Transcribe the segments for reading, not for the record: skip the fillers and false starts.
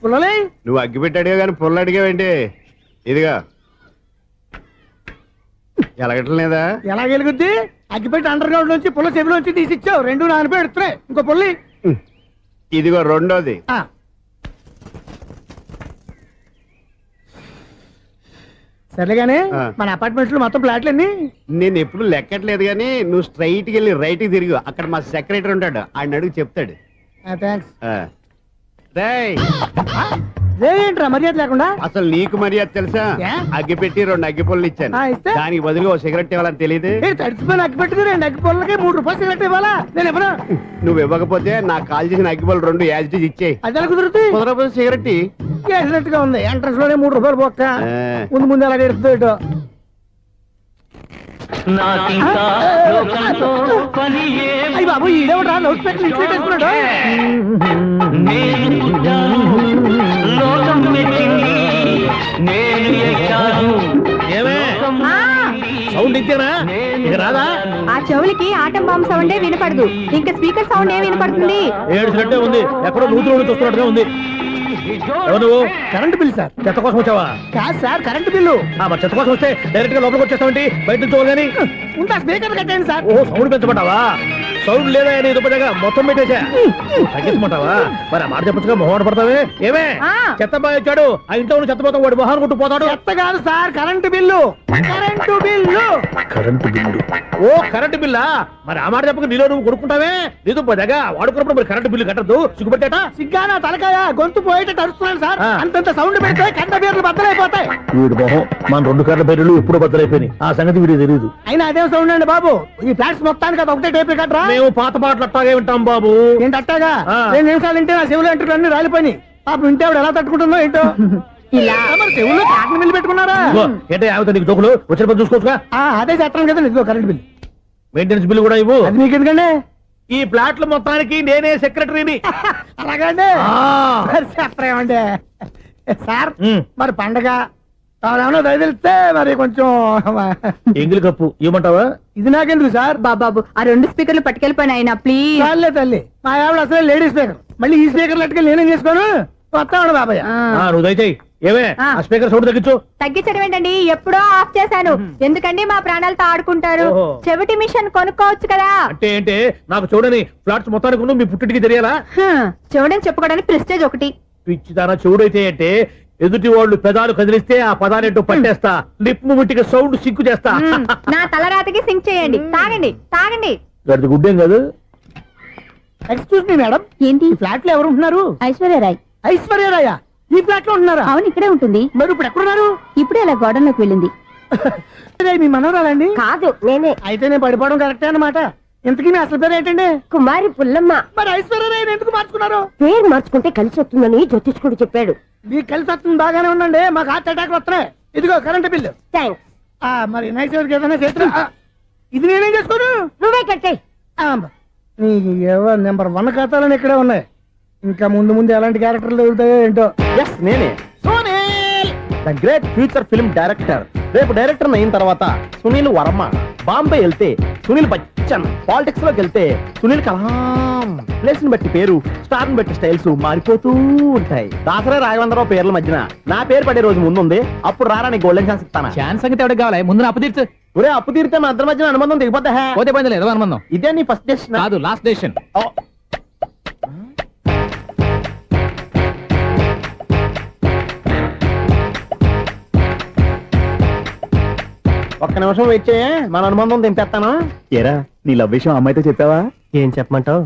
పుల్లలే నువ్వు అగ్గి పెట్టాడుగా కానీ పుల్ల అడిగావేంటి? ఇదిగా ఎలగటం లేదా? ఎలా వెలుగుద్ది? అగ్గిపెట్టి అండర్ గ్రౌండ్ నుంచి పుల్ల చెవిలోంచి తీసిచ్చావు. 2 నానపై ఎడుతున్నాయి. ఇంకో పుల్లి ఇదిగో రెండోది. సరేగానే మన అపార్ట్మెంట్స్ లో మొత్తం ఫ్లాట్లు అన్ని నేను ఎప్పుడు లెక్కట్లేదు కానీ నువ్వు స్ట్రైట్ కి వెళ్ళి రైట్ కి తిరిగి అక్కడ మా సెక్రటరీ ఉంటాడు, ఆయన అడుగు చెప్తాడు. ఏంట్రా మర్యాద లేకుండా? అసలు నీకు మర్యాద తెలుసా? అగ్గి పెట్టి 2 అగ్గి పుల్లలు ఇచ్చాను, దానికి బదులుగా ఓ సిగరెట్ ఇవ్వాలని తెలియదు. తడిచిపోయిన అగ్గి పెట్టి 2 అగ్గి పుల్లలకి 3 రూపాయలు సిగరెట్ ఇవ్వాలా? నేను ఇవ్వను. నువ్వు ఇవ్వకపోతే నాకు కాల్ చేసిన అగ్గి పుల్లలు 2 యాజిటీస్ ఇచ్చేయి. అది ఎలా కుదురుతుంది? కుదరకపోతే సిగరెట్ వేసినట్టుగా ఉంది. ఎంట్రన్స్ లోనే 3 రూపాయలు పోక్క. ముందు ముందు అలా ఎడుతుంది. అయ్యి బాబు ఈడేవడా లౌడ్ స్పీకర్ ఇన్స్టేట్ వేసుకున్నాడు. సౌండ్ ఇచ్చారా? ఇక రాదా? ఆ చెవులకి ఆటం బాంబు సౌండే వినపడదు, ఇంకా స్పీకర్ సౌండ్ ఏ వినపడుతుంది? ఏడ్చినట్టే ఉంది, ఎక్కడో నూతులు చూస్తున్నట్టుగా ఉంది. ఎవరు? Current bill sir. చెత్త కోసం వచ్చావా? కాదు సార్, కరెంట్ బిల్లు. మరి చెత్త కోసం వస్తే డైరెక్ట్ గా లోపలికి వచ్చేస్తామంటే బయట నుంచి కానీ ఉంటా. స్పీకర్ కట్టండి సార్. ఓ సౌండ్ పెంచమంటావా? సౌండ్ లేదా నీ దుప్పటగా మొత్తం పెట్టేసా. తగ్గించమంటావా? మరి ఆ మాట చెప్పచ్చుగా మొహమాట పడతావే. ఏమే చెత్త బాగా వచ్చాడు, ఆ ఇంట్లో చెత్త పోతాం, వాడు మొహాన్ని కొట్టు పోతాడు. చెత్త కాదు sir, current bill. Current bill. Current bill. ఓ కరెంటు బిల్లా? మరి ఆ మాట చెప్పక నీలో నువ్వు కొడుకుంటావే. నీ దుప్పటగా వాడుకున్నప్పుడు మరి కరెంటు బిల్లు కట్టద్దు. సిగ్గుపెట్టేట? సిగ్గానా తలకాయ? గొంతు పోయేటట్టు అరుస్తున్నాను సార్. అంతంత సౌండ్ పెడితే కంట బీర్లు బద్దలైపోతాయి. వీడు మొహం మన 2 కర్ల బీర్లు ఎప్పుడు బద్దలైపోయినాయి. ఆ సంగతి వీడికి తెలియదు. అయినా అదే సౌండ్ అండి బాబు. ఈ ఫ్లాట్స్ మొత్తానికి అది ఒకటే టేప్ కట్టరా? మేము పాత పాటలు అట్టాగే వింటాం బాబు. ఏంటి అట్టాగా? 2 నిమిషాలు వింటే నా చెవులు ఎంటర్ అన్ని రాలిపోయి. పాపం వింటే ఆవిడ ఎలా తట్టుకుంటుందో ఏంటో. ఇలా మరి చెవుల్లో కాటన్ బిల్లు పెట్టుకున్నారా? ఏంటే ఆమెతో నీకు దోకులు వచ్చిన పని చూసుకోవచ్చుగా. అదే చేస్తాను కదా. ఇదిగో కరెంట్ బిల్. మెయింటెనెన్స్ బిల్లు కూడా ఇవ్వు. అది మీకు ఎందుకండి? ఈ ప్లాట్ల మొత్తానికి నేనే సెక్రటరీని. అలాగండి. చెప్పరేమండి సార్. మరి పండగ ఏమన్నా దయదలిస్తే మరి కొంచెం ఎంగిలి కప్పు ఇవ్వమంటావా? ఇది నాకెందుకు సార్? బాబాబు ఆ 2 స్పీకర్లు పట్టుకెళ్ళిపోయిన ఆయన ప్లీజ్. చాలే తల్లి, మా ఆవిడ అసలే లేడీ స్పీకర్. మళ్ళీ ఈ స్పీకర్లు అట్టుకెళ్ళి నేనేం చేసుకోను? వస్తాడు బాబాయ్. నువ్వు దయచేయి. ఏమే ఆ స్పీకర్ సౌండ్ తగ్గించు. తగ్గించడం ఏంటండి, ఎప్పుడో ఆఫ్ చేశాను. ఎందుకండి మా ప్రాణాలతో ఆడుకుంటారు? చెవిటి మిషన్ కొనుక్కోవచ్చు కదా. అంటే ఏంటే నాకు చూడని ఫ్లాట్స్ మొత్తానికి మీ పుట్టింటికి తెలియాలా? చెవుడని చెప్పుకోవడానికి ప్రెస్టేజ్ ఒకటి. పిచ్చిదానా చెవుడైతే అంటే ఎదుటి వాళ్ళు పెదాలు కదిలిస్తే ఆ పదాలేంటో పట్టేస్తా. లిప్ ముట్టికి సౌండ్ సింకు చేస్తా. నా తలరాతకి సింక్ చేయండి. తాగండి తాగండి. గడిది గుడ్డేం కాదు. ఎక్స్క్యూజ్ మీ మేడం, ఏంటి? ఫ్లాట్ లో ఎవరు ఉంటున్నారు? ఐశ్వర్యరాయ్. ఐశ్వర్యరాయ ఈ ఫ్లాట్ లో ఉంటున్నారా? అవును, ఇక్కడే ఉంటుంది. మరి ఇప్పుడు ఎక్కడున్నారు? ఇప్పుడే అలా గోడంలోకి వెళ్ళింది. మీ మనవరాలండి? కాదు, నేనే. అయితే నేను పడిపోవడం కరెక్టే అన్నమాట. ఇంతకీ మీ అసలు పేరు ఏంటండి? కుమారి పుల్లమ్మ. మరి ఐశ్వర్యరాయ్ ఎందుకు మార్చుకున్నారు? పేరు మార్చుకుంటే కలిసి వస్తుందని జ్యోతిష్కుడు చెప్పాడు. మీకు కలిసి వస్తుంది, బాగానే ఉండండి. మాకు హార్ట్ అటాక్ వస్తున్నాయి. ఇదిగో కరెంట్ బిల్లు. థ్యాంక్స్. మరి నైట్ ఏదైనా చేస్తా. ఇది నేనేం చేసుకోను? నువ్వే కట్టే. నెంబర్ 1 ఖాతాలని ఇక్కడే ఉన్నాయి. ఇంకా ముందు ముందు ఎలాంటి క్యారెక్టర్లు దొరుకుతాయో ఏంటో. నేనే the great future film director. రేపు డైరెక్టర్ అయిన తర్వాత సునీల్ వర్మ. బాంబే వెళ్తే సునీల్ బచ్చన్. పాలిటిక్స్ లోకి వెళ్తే సునీల్ కలాం. ప్లేస్ ని బట్టి పేరు, స్టార్ ని బట్టి స్టైల్స్ మారిపోతూ ఉంటాయి. దాసరా రాఘవేంద్రరావు పేర్ల మధ్యన నా పేరు పడే రోజు ముందుంది. అప్పుడు రారా నీ గోల్డెన్ ఛాన్స్ ఇస్తానా? ఛాన్స్ సంగతి ఎవరికి కావాలి? ముందు అప్పు తీర్చు. ఒరే అప్పు తీరితే మన ఇద్దరి మధ్యన అనుబంధం దిగిపోతా. పోతే పోయింది లేదు అనుబంధం. ఇదే నీ ఫస్ట్ డెసిషన్ కాదు, లాస్ట్ డెసిషన్. ఒక్క నిమిషం వెయిట్ చేయ, మన అనుబంధం దింపేస్తాను. ఏరా నీ లవ్ విషయం అమ్మాయితో చెప్పావా? ఏం చెప్పమంటావు?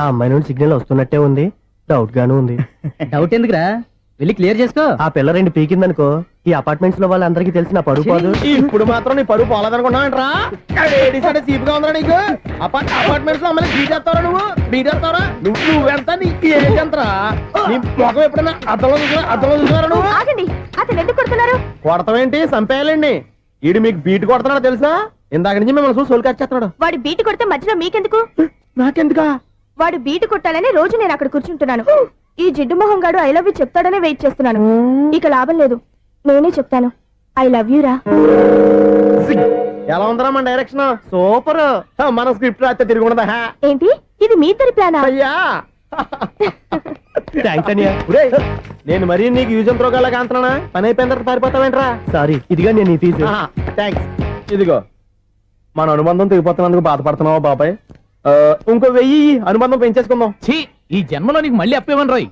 ఆ అమ్మాయి నుండి సిగ్నల్ వస్తున్నట్టే ఉంది. డౌట్ గాను ఉంది. డౌట్ ఎందుకురా, వెళ్ళి క్లియర్ చేసుకో. ఆ పిల్ల 2 పీకిందనుకో, ఈ అపార్ట్మెంట్స్ లో వాళ్ళందరికీ తెలిసిన పరువు పోదు. ఇప్పుడు మాత్రం నీ పరువు పోలేదనుకున్నావంటరా? సీపుగా ఉందా నీకు? అపార్ట్మెంట్స్ లో అమ్మని బీటేస్తారా? బీటేస్తారా? నువ్వెంత? నీకు ఏంటంతరా? నీ ముఖం ఎప్పుడైనా అర్థంలో చూసారా నువ్వు? ఆగండి, అతను ఎందుకు కొడుతున్నారు? కొడతావేంటి? చంపేయాలండి. ఈడు మీకు బీట్ కొడుతున్నాడు తెలుసా? ఇందాక నుంచి మిమ్మల్ని చూసి సోల్కొచ్చేస్తున్నాడు. వాడు బీటు కొడితే మధ్యలో మీకెందుకు? నాకెందుకా? వాడు బీటు కొట్టాలని రోజు నేను అక్కడ కూర్చుంటున్నాను. ఈ జిడ్డు మొహం గాడు ఐ లవ్ యూ చెప్తాడనే వెయిట్ చేస్తున్నాను. ఇక లాభం లేదు, నేనే చెప్తాను. ఐ లవ్ యూ రా. ఎలా ఉందరా మన డైరెక్షన్? సూపర్. మన స్క్రిప్ట్ రాస్తే తిరిగి ఉండదా? ఏంటి ఇది? మీ ఇద్దరి ప్లానా? అయ్యా ఒరేయ్, నేను మరీ నీకు యూజ్ త్రో గల కాంతనా పని అయిపోయిన తర్వాత పారిపోతావేంట్రా? సారీ, ఇదిగా నేను తీసి థ్యాంక్స్. ఇదిగో మన అనుబంధం తెగిపోతున్నందుకు బాధపడుతున్నావా బాబాయ్? ఇంకో 1000 అనుబంధం పెంచేసుకుందాం. ఛీ, ఈ జన్మలో నీకు మళ్ళీ అప్పేమని రాయి.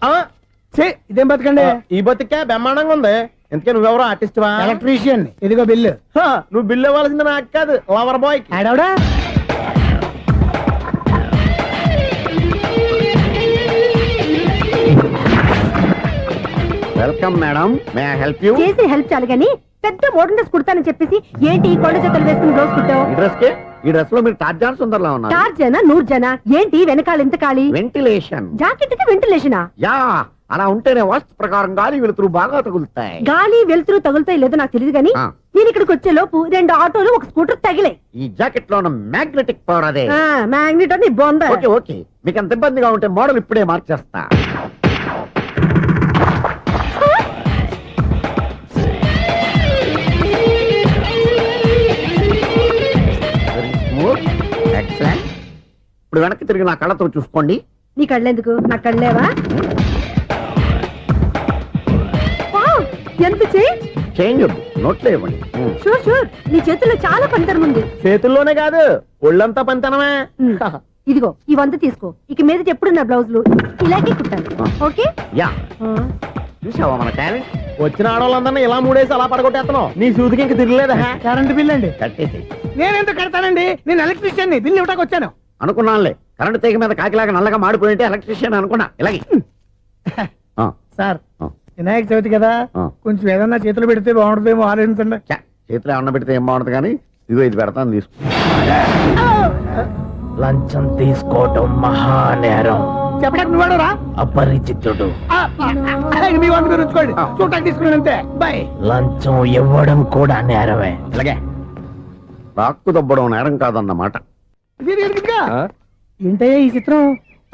ఇదేం బతకండి. ఈ బతికే బ్రహ్మాండంగా ఉంది. ఎందుకే నువ్వెవరో ఆర్టిస్ట్ వా? ఎలక్ట్రీషియన్. ఇదిగో బిల్లు. నువ్వు బిల్లు ఇవ్వాల్సింది నాకు కాదు, లవర్ బాయ్. ఆడవడా? Welcome madam, may I help you? చేసి హెల్ప్ చాలు గాని పెద్ద మోడల్ డ్రెస్ కుడతానని చెప్పేసి ఏంటి ఈ కొండ జతలు వేసుకుని రోజు కుట్టావు? ఈ డ్రెస్ కే, ఈ డ్రెస్ లో మీరు టార్జాన్ సుందర్లా ఉన్నారు. 4 జన 100 జన ఏంటి వెనకాల ఇంత ఖాళీ? వెంటిలేషన్. జాకెట్ కి వెంటిలేషనా? యా, అలా ఉంటేనే వాస్తు ప్రకారం గాలి వెలుతురు బాగా తగులుతాయి. గాలి వెలుతురు తగులుతాయి లేదో నాకు తెలియదు గాని ఆ. నేను ఇక్కడికి వచ్చే లోపు 2 ఆటోలు ఒక స్కూటర్ తగిలే. ఈ జాకెట్ లో ఉన్న మ్యాగ్నెటిక్ పవర్ అదే. మ్యాగ్నెట్ అని బొంద. ఓకే ఓకే, మీకు అంత ఇబ్బందిగా ఉంటే మోడల్ ఇప్పుడే మార్చేస్తా. Very smooth. Excellent. ఇప్పుడు వెనక్కి తిరిగి నా కళ్ళతో చూసుకోండి. నీ కళ్ళెందుకు? నా కళ్ళేవా? వావ్, ఎంత చేంజ్. చేంజ్ వద్దు, నోట్లో ఇవ్వండి. షూర్ షూర్, నీ చేతుల్లో చాలా పంతరం ఉంది. చేతుల్లోనే కాదు, ఒళ్ళంతా పంతనమే. ఇదిగో ఈ 100 తీసుకో. ఇక మీద ఎప్పుడు నా బ్లౌజులు ఇలాగే కుట్టాను. ఓకే? యా, చూసావా మన టాలెంట్? వచ్చిన ఆడవాళ్ళందరినీ ఇలా మూడేసి అలా పడగొట్టేస్తున్నావు. నీ సూదికి ఇంక తిరగలేదా? కరెంట్ బిల్ అండి. కట్టేసి నేనెందుకు కడతానండి? నేను ఎలక్ట్రీషియన్. బిల్లు ఇవ్వడానికి వచ్చాను. అనుకున్నానులే, కరెంట్ తీగ మీద కాకిలాగా నల్లగా మాడిపోయింటే ఎలక్ట్రీషియన్ అనుకున్నా. ఇలాగే ఆ, సార్, ఆ. వినాయక చవితి కదా, ఆ. కొంచెం ఏదన్నా చేతులు పెడితే బాగుంటుందేమో ఆలోచించండి. ఛ, చేతిలో అన్న పెడితే ఏం బాగుంటుంది కానీ ఇదిగో ఇది పెడతాను, తీసుకో. లంచం తీసుకోవటం మహానేరం. చెప్పడానికి నువ్వాడరా? అపరిచితుడు. మీ వంట మీరు ఉంచుకోండి. చూడటానికి తీసుకున్నాను అంతే. బాయ్. లంచం ఇవ్వడం కూడా నేరమే. ఇలాగే రాక్కు దబ్బడం నేరం కాదన్నమాట. ఏంటయ్యా ఈ చిత్రం?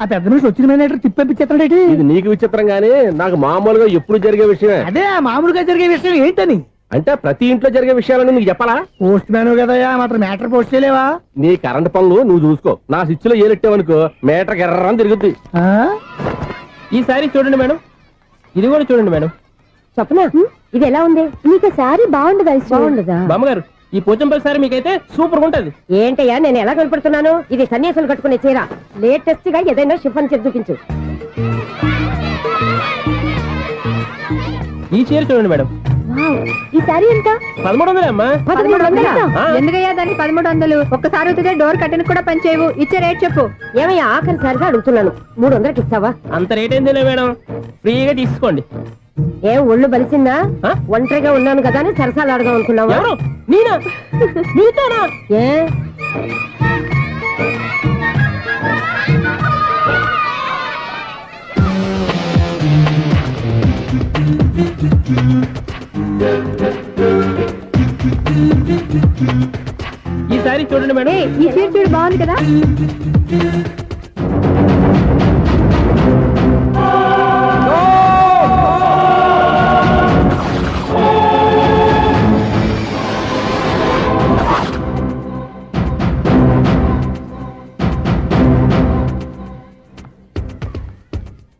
ఆ పెద్ద నుంచి వచ్చిన మేనేటర్ తిప్పించేస్తాడేటి? ఇది నీకు విచిత్రం గానీ నాకు మామూలుగా ఎప్పుడు జరిగే విషయమే. అదే ఆ మామూలుగా జరిగే విషయం ఏంటని? అంటే ప్రతి ఇంట్లో జరిగే విషయాలను నీకు చెప్పాలా? పోస్ట్ మ్యాన్ కదయ్యా, మాత్రం మ్యాటర్ పోస్ట్ చేయలేవా? నీ కరెంట్ పనులు నువ్వు చూసుకో. నా స్విచ్ లో ఏలెట్టావనుకో మీటర్ ఎర్రని తిరుగుద్ది. ఈసారి చూడండి మేడం, ఇది కూడా చూడండి మేడం. చెప్పనా? ఇది ఎలా ఉంది? నీకు సారీ బాగుండదా? బాగుండదా? బామ్మగారు, ఈ పోచంపల్లి సారీ మీకైతే సూపర్ ఉంటది. ఏంటయ్యా నేను ఎలా కనపడుతున్నాను? ఇది సన్యాసులు కట్టుకునే చీర. లేటెస్ట్ గా ఏదైనా షిఫన్ చేసి చూపించు. ఈ చీర చూడండి మేడం. ఈ సారీ ఎంత? 1300 అమ్మా. 1300? ఆ. ఎందుకయ్యా దాన్ని 1300? ఒక్కసారి అవుతుందే డోర్ కట్టను కూడా పనిచేయవు. ఇచ్చే రేట్ చెప్పు. ఏమయ్యా ఆఖరిసారిగా అడుగుతున్నాను, 300కి ఇస్తావా? అంత రేట్ ఏంది మేడం, ఫ్రీగా తీసుకోండి. ఏం ఒళ్ళు బలిసిందా? ఆ? ఒంటరిగా ఉన్నాను కదా అని సరసాలు అడగా అనుకున్నావా? ఎవరు? నేనా? నీతోనా? ఏ ఈ సారీ చూడండి మేడం. ఈ చీర చూడు, బాగుంది కదా?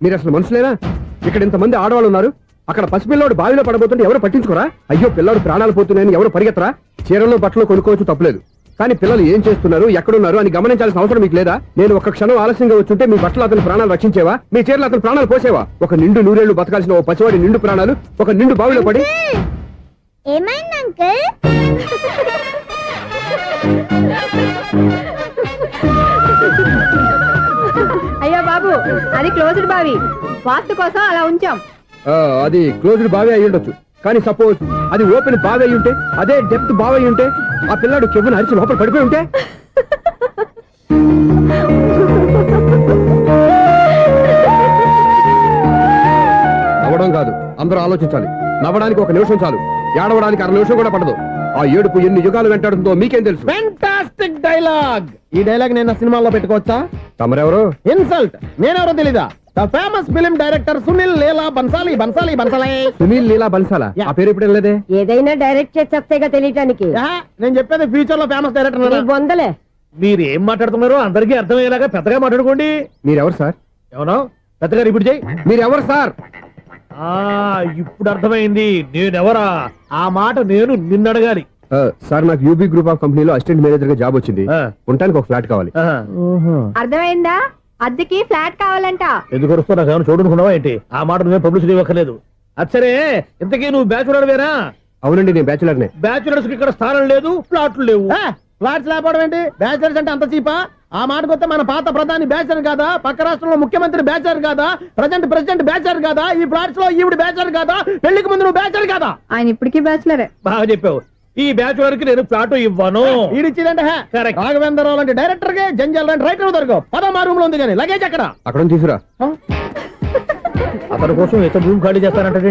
మీరు అసలు మనుషులేనా? ఇక్కడ ఇంతమంది ఆడవాళ్ళు ఉన్నారు, అక్కడ పసిపిల్లాడు బావిలో పడబోతుంటే ఎవరు పట్టించుకోరా? అయ్యో పిల్లాడు ప్రాణాలు పోతున్నాయని ఎవరు పరిగెత్తరా? చీరలు బట్టలు కొనుక్కోవచ్చు, తప్పులేదు. కానీ పిల్లలు ఏం చేస్తున్నారు, ఎక్కడున్నారు అని గమనించాల్సిన అవసరం మీకు లేదా? నేను ఒక క్షణం ఆలస్యంగా వచ్చుంటే మీ బట్టలు అతని ప్రాణాలు రక్షించేవా? మీ చీరలు అతని ప్రాణాలు పోసేవా? ఒక నిండు నూరేళ్లు బతకాల్సిన ఓ పసివాడి నిండు ప్రాణాలు ఒక నిండు బావిలో పడి. ఏమైంది అంకుల్? అయ్యో బాబు, అది క్లోజ్డ్ బావి, వాస్తు కోసం అలా ఉంచాం. అది క్లోజ్డ్ బావి అయి ఉండొచ్చు, కానీ సపోజ్ అది ఓపెన్ బావి అయి ఉంటే, అదే డెప్త్ బావి అయి ఉంటే, ఆ పిల్లాడు కెవ్వున అరిచి లోపల పడిపోయి ఉంటే. నవ్వడం కాదు, అందరూ ఆలోచించాలి. నవ్వడానికి ఒక నిమిషం చాలు, ఏడవడానికి 1/2 నిమిషం కూడా పడదు. ఆ ఏడుపు ఎన్ని యుగాలు వెంటాడుతుందో మీకేం తెలుసు? Fantastic dialogue. ఈ డైలాగ్ నేను సినిమాలో పెట్టుకోవచ్చా? తమరెవరు? ఇన్సల్ట్. నేనెవరో తెలీదా? The famous film director Sunil Leela Bhansali. Bhansali Bhansali. Sunil Leela బన్సాలా? ఆ పేరు ఇప్పుడు లేదే. ఏదైనా డైరెక్ట్ చేసేస్తేగా తెలియటానికి. నేను చెప్పేది ఫ్యూచర్ లో ఫేమస్ డైరెక్టర్. బొందలే. మీరు ఏం మాట్లాడుతున్నారో అందరికీ అర్థమయ్యేలాగా పెద్దగా మాట్లాడుకోండి. మీరెవరు సార్? ఎవరో పెద్దగారు ఇప్పుడు చేయి. మీరు ఎవరు సార్? ఇప్పుడు అర్థమైంది నేనెవరా. ఆ మాట నేను నిన్ను అడగాలి. సార్ నాకు యూబీ గ్రూప్ ఆఫ్ కంపెనీలో అసిస్టెంట్ మేనేజర్ గా జాబ్ వచ్చింది. ఉండటానికి ఒక ఫ్లాట్ కావాలి. అర్థమైందా? అద్దెకి ఫ్లాట్ కావాలంట. ఎందుకు వస్తున్నా కానీ చూడనుకున్నావా ఏంటి? ఆ మాట నువ్వే పబ్లిసిటీ ఇవ్వక్కర్లేదు. అచ్చరే, ఇంతకీ నువ్వు బ్యాచులర్ వేరా? అవునండి, నేను బ్యాచులర్ నే. బ్యాచులర్స్ కి ఇక్కడ స్థానం లేదు, ప్లాట్లు లేవు. ఫ్లాట్స్ లేకపోవడం ఏంటి? బ్యాచిలర్స్ అంటే అంత చీపా? ఆ మాటకొస్తే మన పాత ప్రధాని బ్యాచర్ కాదా? పక్క రాష్ట్రంలో ముఖ్యమంత్రి బ్యాచర్ కాదా? ప్రెసిడెంట్ బ్యాచర్ కాదా? ఈ ఫ్లాట్స్ లో ఈవిడ బ్యాచర్ కాదా? పెళ్లికి ముందు నువ్వు బ్యాచర్ కాదా? ఆయన ఇప్పటికీ బ్యాచులరే. బాగా చెప్పావు. ఈ బ్యాచులర్ కి నేను ప్లాట్ ఇవ్వను. ఈడిచ్చిందంటే Correct. రాఘవేంద్రరావు లాంటి డైరెక్టర్ గా జంజల్ లాంటి రైటర్ దొరకవు. పదమా రూమ్ లో ఉంది కానీ లగేజ్ అక్కడ. అక్కడ నుంచి తీసుకురా. అతని కోసం ఎంత రూమ్ ఖాళీ చేస్తానంటే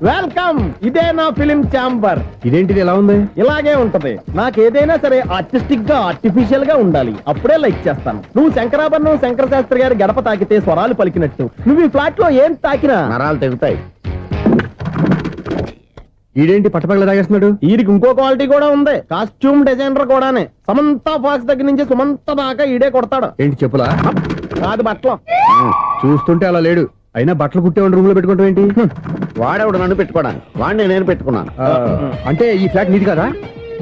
వెల్కమ్. ఇదే నా ఫిలిం ఛాంబర్. ఇదేంటిది ఎలా ఉంది? ఇలాగే ఉంటది. నాకు ఏదైనా సరే ఆర్టిస్టిక్ గా ఆర్టిఫిషియల్ గా ఉండాలి. అప్పుడే లైక్ చేస్తాను. నువ్వు శంకరాభరణం శంకర శాస్త్రి గారి గడప తాకితే స్వరాలు పలికినట్టు నువ్వు ఈ ఫ్లాట్ లో ఏం తాకినా నరాలు తెగుతాయి. ఈడేంటి పట్టపగల తాగేస్తున్నాడు? వీరికి ఇంకో క్వాలిటీ కూడా ఉంది. కాస్ట్యూమ్ డిజైనర్ కూడానే. సమంత ఫాక్స్ దగ్గర నుంచి సుమంత దాకా ఈడే కొడతాడు. ఏంటి చెప్పులా? కాదు బట్టలు. చూస్తుంటే అలా లేడు. అయినా బట్టలు కుట్టేవాడి రూమ్ లో పెట్టుకుంటాం ఏంటి? వాడేవాడు నన్ను పెట్టుకోవడానికి, వాడిని నేను పెట్టుకున్నాను. అంటే ఈ ఫ్లాట్ నీది కదా?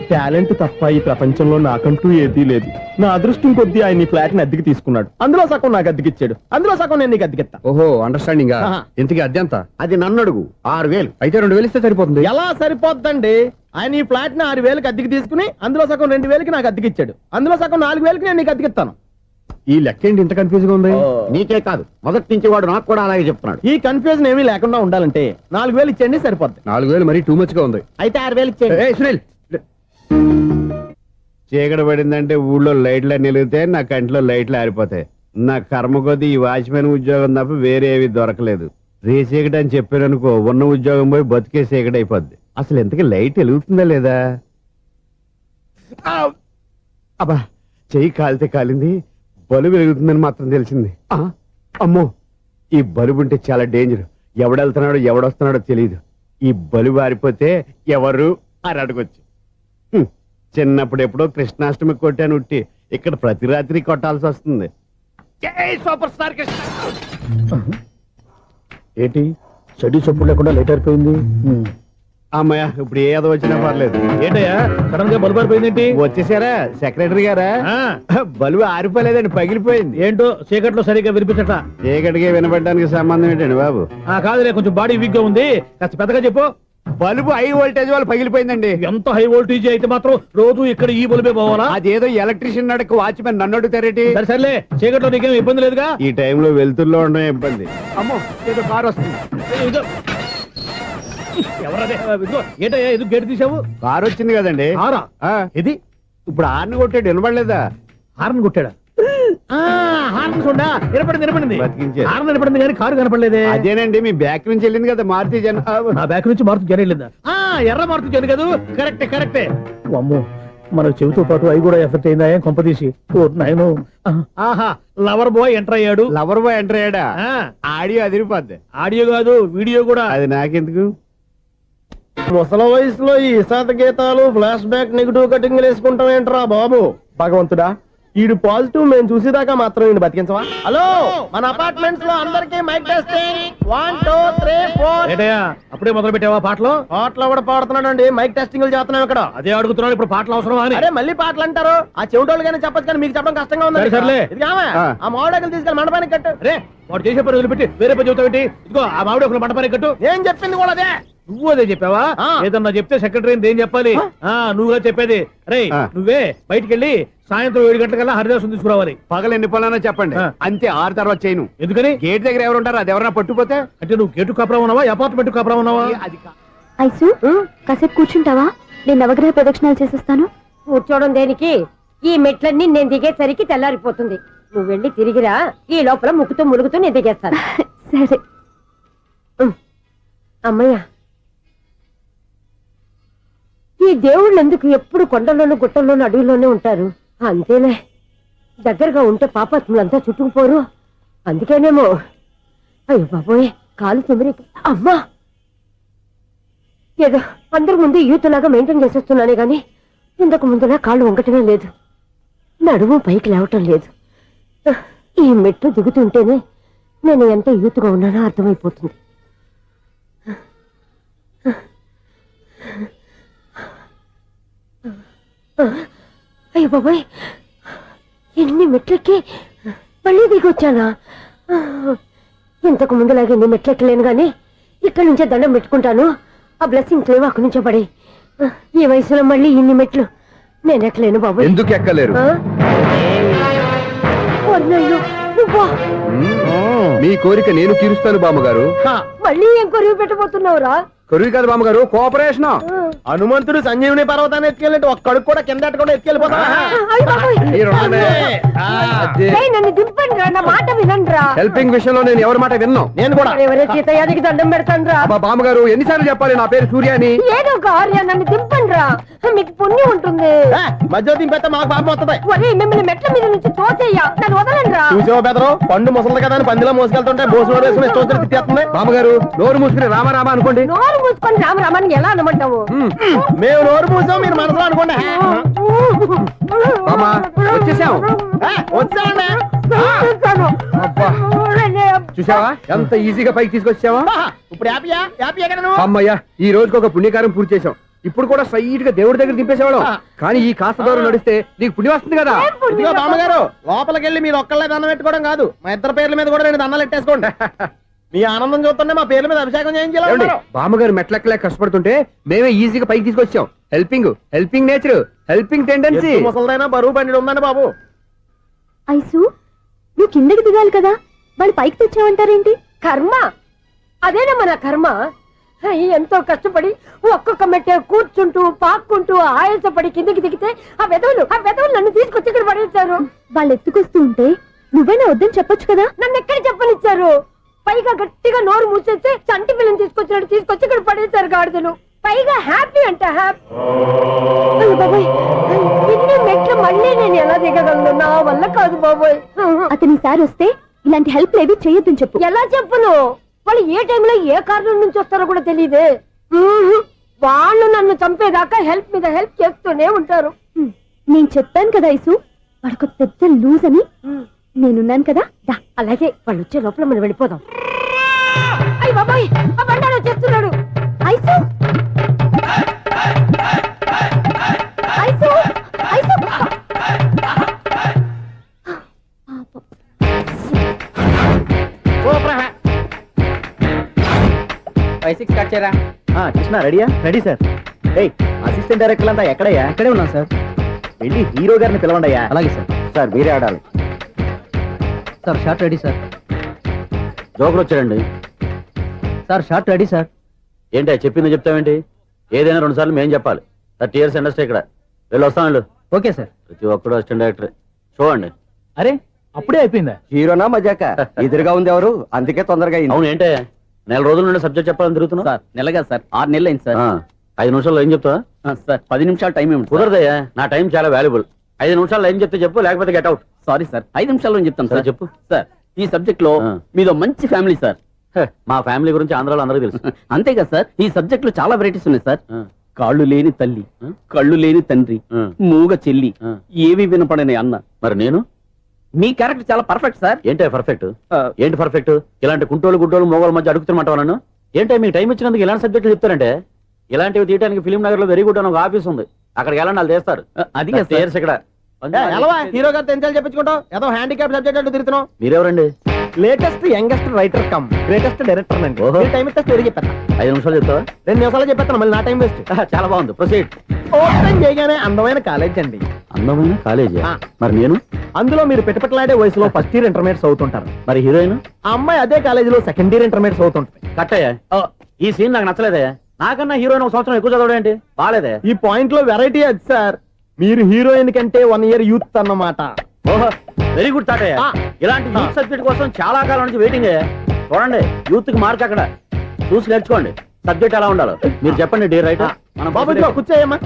టాలెంట్ తప్ప ఈ ప్రపంచంలో నాకంటూ ఏదీ లేదు. నా అదృష్టం కొద్దీ ఆయన ఈ ఫ్లాట్ ని అద్దెకి తీసుకున్నాడు. అందులో సగం నాకు అద్దెకిచ్చాడు. అందులో సగం నేను నీకు అద్దెకిస్తా. ఓహో, అండర్స్టాండింగ్. ఆహా. ఇంతకీ అద్దె ఎంత? అది నన్ను అడుగు. 6,000. అయితే 2,000 ఇస్తే సరిపోతుంది. ఎలా సరిపోద్దండి? ఆయన ఈ ఫ్లాట్ ని 6,000కి అద్దెకి తీసుకుని అందులో సగం 2,000కి నాకు అద్దెకిచ్చాడు. అందులో సగం 4,000కి నేను నీకు అద్దెకిస్తాను. ఈ లెక్క ఏంటి ఇంత కన్ఫ్యూజ్ గా ఉంది? నీకే కాదు, మొదటి నుంచి వాడు నాకు కూడా అలాగే చెప్తున్నాడు. ఈ కన్ఫ్యూజన్ ఏమీ లేకుండా ఉండాలంటే 4,000 ఇచ్చేయండి, సరిపోద్ది. 4,000 మరీ టూ మచ్ గా ఉంది. అయితే 6,000 ఇచ్చేయండి. ఏయ్, సునీల్, చీకటి పడిందంటే ఊళ్ళో లైట్లు నిలిగితే నా కంట్లో లైట్లు ఆరిపోతాయి. నా కర్మ కొద్దీ ఈ వాచ్మెన్ ఉద్యోగం తప్ప వేరే ఏవి దొరకలేదు. రేచీకటి అని చెప్పారనుకో, ఉన్న ఉద్యోగం పోయి బతికే చీకటి అయిపోద్ది. అసలు ఎంతకీ లైట్ వెలుగుతుందా లేదా? అబ్బా, చెయ్యి కాలితే కాలింది, బలుబు వెలుగుతుందని మాత్రం తెలిసింది. అమ్మో, ఈ బలుబు ఉంటే చాలా డేంజర్. ఎవడెళ్తున్నాడో ఎవడొస్తున్నాడో తెలియదు. ఈ బలుబు ఆరిపోతే ఎవరు అని అడగొచ్చు. చిన్నప్పుడు ఎప్పుడో కృష్ణాష్టమి కొట్టాను ఉట్టి, ఇక్కడ ప్రతి రాత్రి కొట్టాల్సి వస్తుంది. జై సూపర్ స్టార్ కృష్ణ. ఏంటి చెడు చెప్పుడు లేకుండా లేట్ అయిపోయింది. అమ్మయ్య, ఇప్పుడు ఏదో వచ్చినా పర్లేదు. ఏంటయ్యా సడన్ గా బల్బు అయిపోయింది? వచ్చేసారా సెక్రటరీ గారా? బలుబు ఆరిపోలేదండి, పగిలిపోయింది. ఏంటో చీకట్లో సరిగ్గా వినిపించట. చీకటికి వినపడడానికి సంబంధం ఏంటండి బాబు? కాదులే, కొంచెం బాడీ వీక్ గా ఉంది, కాస్త పెద్దగా చెప్పు. బల్బు హై వోల్టేజ్ వాళ్ళు పగిలిపోయిందండి. ఎంత హై వోల్టేజ్ అయితే మాత్రం రోజు ఇక్కడ ఈ బల్బే పోవాలా? అదేదో ఎలక్ట్రీషియన్ నడక వాచ్మెన్ నన్ను అడుగుతారేటి? సరే సర్లే, చీకట్లో నీకేం ఇబ్బంది లేదుగా? ఈ టైంలో వెళ్తుల్లో ఉండడం ఇబ్బంది. అమ్మో, ఏదో కారు వస్తుంది. ఇదిగో. ఎవరదే? ఇదిగో, ఏంటయ్యా ఎందుకు గేటు తీసావు? కారు వచ్చింది కదండి. కారా? ఇది ఇప్పుడు హార్న్ కొట్టాడు, వినపడలేదా? హార్న్ కొట్టాడా? హార్న్ చూడా వినపడింది. బతికించాడు. హార్న్ వినపడింది కానీ కారు కనపడలేదే. అదేనండి, మీ బ్యాక్ నుంచి వెళ్ళింది కదా మారుతి జన. నా బ్యాక్ నుంచి మారుతి జన వెళ్ళిందా? ఎర్ర మారుతి జన కదా? కరెక్టే. అమ్మో, మన చెవితో పాటు అవి కూడా ఎఫెక్ట్ అయిందా? ఏం కొంపదీసి? ఓ నాయనో. ఆహా, లవర్ బాయ్ ఎంటర్ అయ్యాడు. లవర్ బాయ్ ఎంటర్ అయ్యాడా? ఆడియో అదిరిపోద్ది. ఆడియో కాదు, వీడియో కూడా. అది నాకెందుకు? ముసలి వయసులో ఈ ఇసాత గీతాలు, ఫ్లాష్ బ్యాక్, నెగిటివ్ కటింగ్ వేసుకుంటాం ఏంట్రా బాబు? భగవంతుడా, ఈడు పాజిటివ్ మేము చూసేదాకా మాత్రం ఈయన బతికించవా? హలో, మన అపార్ట్మెంట్స్ లో అందరికీ మైక్ టెస్టింగ్. 1 2 3 4. ఏంటయ్యా అప్పుడే మొదలు పెట్టావా పాటలు? పాటలు కూడా పాడుతున్నాడు అండి. మైక్ టెస్టింగ్ చేస్తున్నాం ఇక్కడ. అదే అడుగుతున్నాడు, ఇప్పుడు పాటలు అవసరమా అని. అరే మళ్ళీ పాటలు అంటారు. ఆ చెవిటోళ్ళు కానీ చెప్పచ్చు, కానీ మీకు చెప్పడం కష్టంగా ఉంది. సర్లే. ఆ మామిడాకులు తీసుకెళ్ళి మండపానికి కట్టు. రే, వాడు చేసే పని వదిలిపెట్టి వేరే పని చెబుతావేంటి? ఇదిగో ఆ మామిడి ఒక మంటపానికి కట్టు. ఏం చెప్పింది కూడా అదే. నువ్వు అదే చెప్పావా? ఏదన్నా చెప్తే సెక్రటరీ ఏం చెప్పాలి? నువ్వుగా చెప్పేది. రే, నువ్వే బయటికి వెళ్ళి సాయంత్రం 7 గంటలకల్లా హరిదాసు తీసుకురావాలి. పగలు ఎన్ని పనులైనా చెప్పండి, అంతే. 6 తర్వాత చేయను. ఎందుకని? గేట్ దగ్గర ఎవరు ఉంటారు? అది ఎవరైనా పట్టుపోతే? అంటే నువ్వు గేటు కాపురా ఉన్నావా, అపార్ట్మెంట్ కాపురా ఉన్నావా? అది ఐసు, కాసేపు కూర్చుంటావా? నేను నవగ్రహ ప్రదక్షిణాలు చేసేస్తాను. కూర్చోవడం దేనికి? ఈ మెట్లన్నీ నేను దిగేసరికి తెల్లారిపోతుంది. నువ్వు వెళ్ళి తిరిగిరా, ఈ లోపల ముక్కుతూ ములుగుతూ నేను దిగేస్తాను. సరే. అమ్మయ్య, ఈ దేవుళ్ళు ఎందుకు ఎప్పుడు కొండల్లోనూ గుట్టల్లోనూ అడవిలోనే ఉంటారు? అంతేలే, దగ్గరగా ఉంటే పాపాత్ములంతా చుట్టుకుపోరు. అందుకేనేమో. అయ్యో బాబోయ్, కాలు తిమిరి. అమ్మా, ఏదో అందరి ముందు యూత్లాగా మెయింటైన్ చేసేస్తున్నానే గాని ఇంతకు ముందులా కాళ్ళు వంకటమే లేదు, నడుము పైకి లేవటం లేదు. ఈ మెట్లు దిగుతుంటేనే నేను ఎంత యూత్గా ఉన్నానో అర్థమైపోతుంది. అయ్యో బాబాయ్, ఎన్ని మెట్లెక్కి మళ్ళీ దిగొచ్చానా? ఇంతకు ముందులాగే ఎన్ని మెట్లెక్కలేను గాని ఇక్కడి నుంచే దండం పెట్టుకుంటాను. ఆ బ్లెస్సింగ్ లేవు అక్కడి నుంచే పడి. ఈ వయసులో మళ్ళీ ఇన్ని మెట్లు నేను ఎక్కలేను బాబాయ్. ఎందుకు ఎక్కలేరు? అన్నయ్యో, నువ్వా? మీ కోరిక నేను తీరుస్తాను బామ్మగారు. మళ్ళీ ఏం కొరివి పెట్టబోతున్నావురా? కొరివి కాదు బామ్మగారు, కోఆపరేషన్. హనుమంతుడు సంజీవుని పర్వతాన్ని ఎత్తుకెళ్ళి ఒక్కడికి కూడా కింద ఎట్టకుండా ఎత్తుకెళ్ళిపోతా. నన్ను దింపండి రా, నా మాట వినండి రా. హెల్పింగ్ విషయంలో నేను ఎవరి మాట విన్నాను. నేను కూడా ఎవరే సీతయ్యానికి దండం పెడతాను రా. అబ్బా బామ్మగారు, ఎన్నిసార్లు చెప్పాలి నా పేరు సూర్య అని? ఏదో ఒక ఆర్య, నన్ను దింపండి రా, మీకు పుణ్యం ఉంటుంది. మధ్య దింపెత్తే మాకు పాపం వస్తుంది. ఒరే, మిమ్మల్ని మెట్ల మీద నుంచి తోసేయ్యా, నన్ను వదలండి రా. చూసావా బెదరు, పండు ముసలి కదా అని పందిలో మోసుకెళ్తుంటే బోసు వేసుకుని ఇష్టం తిట్టేస్తుంది. బామ్మగారు, నోరు మూసుకుని రామారామా అనుకోండి. నోరు మూసుకొని రామరామని ఎలా అనమంటావు? మేము నోరు మూసాం, మీరు మనసులో అనుకోండి. బామ్మా, వచ్చేసాం. వచ్చామండి. అబ్బా, చూసావా ఎంత ఈజీగా పైకి తీసుకొచ్చావా? ఇప్పుడు హ్యాపీయా? హ్యాపీయా కదా నువ్వు? అమ్మయ్యా, ఈ రోజుకి ఒక పుణ్యకారం పూర్తి చేసాం. ఇప్పుడు కూడా స్ట్రైట్ గా దేవుడి దగ్గర దింపేసేవాళ్ళం. కానీ ఈ కాస్త దూరం నడిస్తే నీకు పుణ్యం వస్తుంది కదా. ఇదిగో బామ్మగారు, లోపలికి వెళ్ళి మీరు ఒక్కళ్ళే దండం పెట్టుకోవడం కాదు, మా ఇద్దరు పేర్ల మీద కూడా 2 దండాలు ఎట్టేసుకోండి. మీ ఆనందం చూస్తుంటే మా పేర్ల మీద అభిషేకం చేయించాలి. బామ్మగారు మెట్లెక్కలేక కష్టపడుతుంటే మేమే ఈజీగా పైకి తీసుకొచ్చాం. Helping nature, helping tendency. ముసలిదైనా బరువు బండి ఉందండి బాబు. ఐసు, నువ్వు కిందకి దిగాలి కదా, వాళ్ళు పైకి తెచ్చావంటారేంటి? కర్మ అదేనమ్మా నా కర్మ. ఎంతో కష్టపడి ఒక్కొక్క మెట్టే కూర్చుంటూ పాక్కుంటూ ఆయాసపడి కిందకి దిగితే ఆ వెధవులు నన్ను తీసుకొచ్చి ఇక్కడ పడేశారు. వాళ్ళు ఎత్తుకొస్తూ ఉంటే నువ్వైనా వద్దని చెప్పొచ్చు కదా. నన్ను ఎక్కడ చెప్పనిచ్చారు? పైగా గట్టిగా నోరు మూసేస్తే చంటి పిల్లని తీసుకొచ్చినట్టు తీసుకొచ్చి ఇక్కడ పడేశారు గాడిదలు. పైగా హ్యాపీ అంట హ్యాపీ. బాబాయ్, ఇన్ని మెట్లు మళ్ళీ నేను ఎలా దిగగలను? నా వల్ల కాదు బాబోయ్. అతని సారి వస్తే ఇలాంటి హెల్ప్ లేవి చేయొద్దని చెప్పు. ఎలా చెప్పును? వాళ్ళు ఏ టైంలో ఏ కారణం నుంచి వస్తారో కూడా తెలియదే. వాళ్ళు నన్ను చంపేదాకా హెల్ప్ మీద హెల్ప్ చేస్తూనే ఉంటారు. నేను చెప్పాను కదా ఐసు, వాడికి పెద్ద లూజ్ అని. నేనున్నాను కదా, దా. అలాగే వాళ్ళు వచ్చే లోపల మనం వెళ్ళిపోదాం. అయ్య బాబాయ్, ఆ బండారు వచ్చేస్తున్నాడు. Ice, ice, ice. కృష్ణ రెడీయా? Ready sir. అసిస్టెంట్ డైరెక్టర్ అంతా ఎక్కడయ్యా? ఇక్కడే ఉన్నాం సార్. వెళ్ళి హీరో గారిని పిలవండి. అలాగే సార్. సార్ మీరే ఆడాలి sir. Shot ready sir. Joker వచ్చాడండి. Sir shot ready sir. ఏంటి చెప్పింది చెప్తావేంటి? ఏదైనా 2 సార్లు మేం చెప్పాలి. 30 years ఇండస్ట్రీ ఇక్కడ. వెళ్ళి వస్తాను. Okay sir. ప్రతి ఒక్కడు అసిస్టెంట్ డైరెక్టర్. చూడండి. అరే అప్పుడే అయిపోయిందా? హీరోనా మజాక? ఎదురుగా ఉంది ఎవరు, అందుకే తొందరగా అయింది. అవును, ఏంటే 4 రోజుల నుండి సబ్జెక్ట్ చెప్పాలని తిరుగుతున్నా? సార్ నెలగా సార్, 6 నెలలు అయింది సార్. 5 నిమిషాల్లో ఏం చెప్తా సార్? 10 నిమిషాలు టైం ఏమి కుదరదయ్యా, నా టైం చాలా వాల్యుబుల్. 5 నిమిషాల్లో ఏం చెప్తే చెప్పు, లేకపోతే గెట్ అవుట్. సారీ సార్, 5 నిమిషాల్లో చెప్తాను సార్. చెప్పు. సార్, ఈ సబ్జెక్ట్ లో మీదో మంచి ఫ్యామిలీ సార్. మా ఫ్యామిలీ గురించి ఆంధ్రాలో అందరూ తెలుసు. అంతే కదా సార్, ఈ సబ్జెక్ట్ లో చాలా వెరైటీస్ ఉన్నాయి సార్. కాళ్ళు లేని తల్లి, కళ్ళు లేని తండ్రి, మూగ చెల్లి, ఏవి వినపడని అన్న. మరి నేను? మీ క్యారెక్టర్ చాలా పర్ఫెక్ట్ సార్. ఏంటే పర్ఫెక్ట్? ఏంటి పర్ఫెక్ట్? ఇలాంటి కుంటోలు గుడ్డోలు మోగోల మధ్య అడుగుతున్నమాట నన్ను. ఏంటంటే మీకు టైం ఇచ్చినందుకు ఇలాంటి సబ్జెక్టులు చెప్తారంటే? ఇలాంటివి తీయడానికి ఫిలిం నగర్ లో వెరీ గుడ్ అని ఒక ఆఫీస్ ఉంది, అక్కడికి వెళ్ళండి, వాళ్ళు చేస్తారు. అది ఇక్కడ హీరో గారు తెంచాలి చెప్పించుకుంటావు, ఏదో హ్యాండిక్యాప్ సబ్జెక్ట్ అంటూ తిరుగుతున్నావు. మీరెవరండి? Latest youngest writer cum greatest director అండి. ఓహో. టైం ఇస్తే స్టోరీ చెప్పేస్తా. 5 నిమిషాలు చెప్తావా? 2 నిమిషాలు చెప్పేస్తాను, మళ్ళీ నా టైం వేస్ట్. చాలా బాగుంది, ప్రొసీడ్. ఓపెన్ చేయగానే అందమైన కాలేజ్ అండి. అందమైన కాలేజీ? ఆ. మరి నేను? అందులో మీరు పెట్టుపట్లాడే వయసులో ఫస్ట్ ఇయర్ ఇంటర్మీడియట్స్ అవుతుంటారు. మరి హీరోయిన్? ఆ అమ్మాయి అదే కాలేజీలో సెకండ్ ఇయర్ ఇంటర్మీడియట్స్ అవుతుంటది. కట్టయ్యా, ఈ సీన్ నాకు నచ్చలేదే. నాకన్నా హీరోయిన్ 1 సంవత్సరం ఎక్కువ చదవడం ఏంటి? బాలేదే. ఈ పాయింట్ లో వెరైటీ అది సార్, మీరు హీరోయిన్ కంటే 1 year యూత్ అన్నమాట. ఓహో, వెరీ గుడ్ తాటయ్య. ఇలాంటి యూత్ సబ్జెక్ట్ కోసం చాలా కాలం నుంచి వెయిటింగ్. చూడండి, యూత్ కి మార్క్ అక్కడ చూసి నేర్చుకోండి. సబ్జెక్ట్ ఎలా ఉండాలో మీరు చెప్పండి. డే రైట్ బాబు ఇదిగో కూర్చోయమ్మా.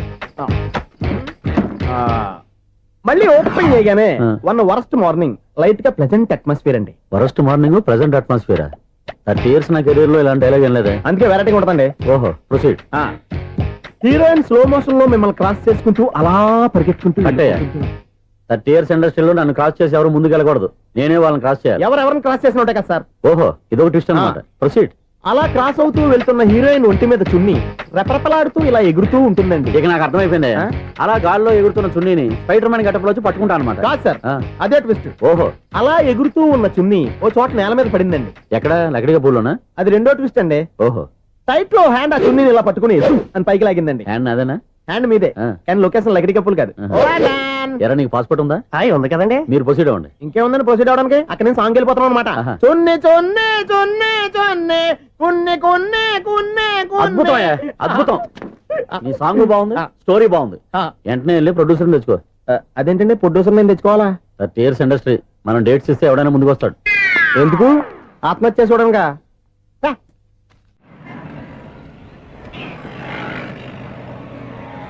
మళ్ళీ ఓపెన్ చేయగానే వన్ వరస్ట్ మార్నింగ్, లైట్ గా ప్లెజెంట్ అట్మాస్ఫియర్ అండి. Worst morning, present atmosphere. 30 years నా కెరీర్ లో ఇలాంటి డైలాగ్ ఏం లేదే. అందుకే వెరైటీ ఉంటుందండి. ఓహో, ప్రొసీడ్. హీరోయిన్ స్లో మోషన్ లో మిమ్మల్ని క్రాస్ చేసుకుంటూ అలా పరిగెత్తుకుంటూ కట్టయ్య, 30 years ఇండస్ట్రీలో నన్ను క్రాస్ చేసి ఎవరు ముందుకు వెళ్ళకూడదు, నేనే వాళ్ళని క్రాస్ చేయాలి. ఎవరెవరిని క్రాస్ చేసిన ఉంటాయి కదా సార్. ఓహో, ఇదొక ట్విస్ట్ అన్నమాట. ప్రొసీడ్. అలా క్రాస్ అవుతూ వెళ్తున్న హీరోయిన్ ఒంటి మీద చున్ని రెపరెపలాడుతూ ఇలా ఎగురుతూ ఉంటుందండి. ఇక నాకు అర్థమైపోయింది. ఆ? అలా గాల్లో ఎగురుతున్న చున్నీని స్పైడర్ మ్యాన్ గట్టపులో వచ్చి పట్టుకుంటాను అనమాట. కాదు సార్, ఆ. అదే ట్విస్ట్. ఓహో, అలా ఎగురుతూ ఉన్న చున్ని ఓ చోట నేల మీద పడిందండి. ఎక్కడ లకడిగా పూలోనా? అది రెండో ట్విస్ట్ అండి. ఓహో, టైట్ లో హ్యాండ్ ఆ చున్నీని ఇలా పట్టుకుని అని పైకి లాగిందండి. హ్యాండ్ అదేనా? హ్యాండ్ మీదే, ఆ. కానీ లొకేషన్ లగడి కప్పులు కాదు. ఎరా నీకు పాస్పోర్ట్ ఉందా? హాయ్ ఉంది కదండి. మీరు ప్రొసీడ్ అవ్వండి. ఇంకేముందని ప్రొసీడ్ అవడానికి అక్కడ నేను సాంగ్ వెళ్ళిపోతున్నాం అనమాట. ఆహా. చున్ని చున్ని చున్ని చున్ని కున్ని కున్ని కున్ని అద్భుతం అయ్యా, అద్భుతం. నీ సాంగ్ బాగుంది, స్టోరీ బాగుంది. వెంటనే వెళ్ళి ప్రొడ్యూసర్ తెచ్చుకో. అదేంటండి ప్రొడ్యూసర్ నేను తెచ్చుకోవాలా? 30 years ఇండస్ట్రీ, మనం డేట్స్ ఇస్తే ఎవడైనా ముందుకు వస్తాడు. ఎందుకు? ఆత్మహత్య చూడనుగా.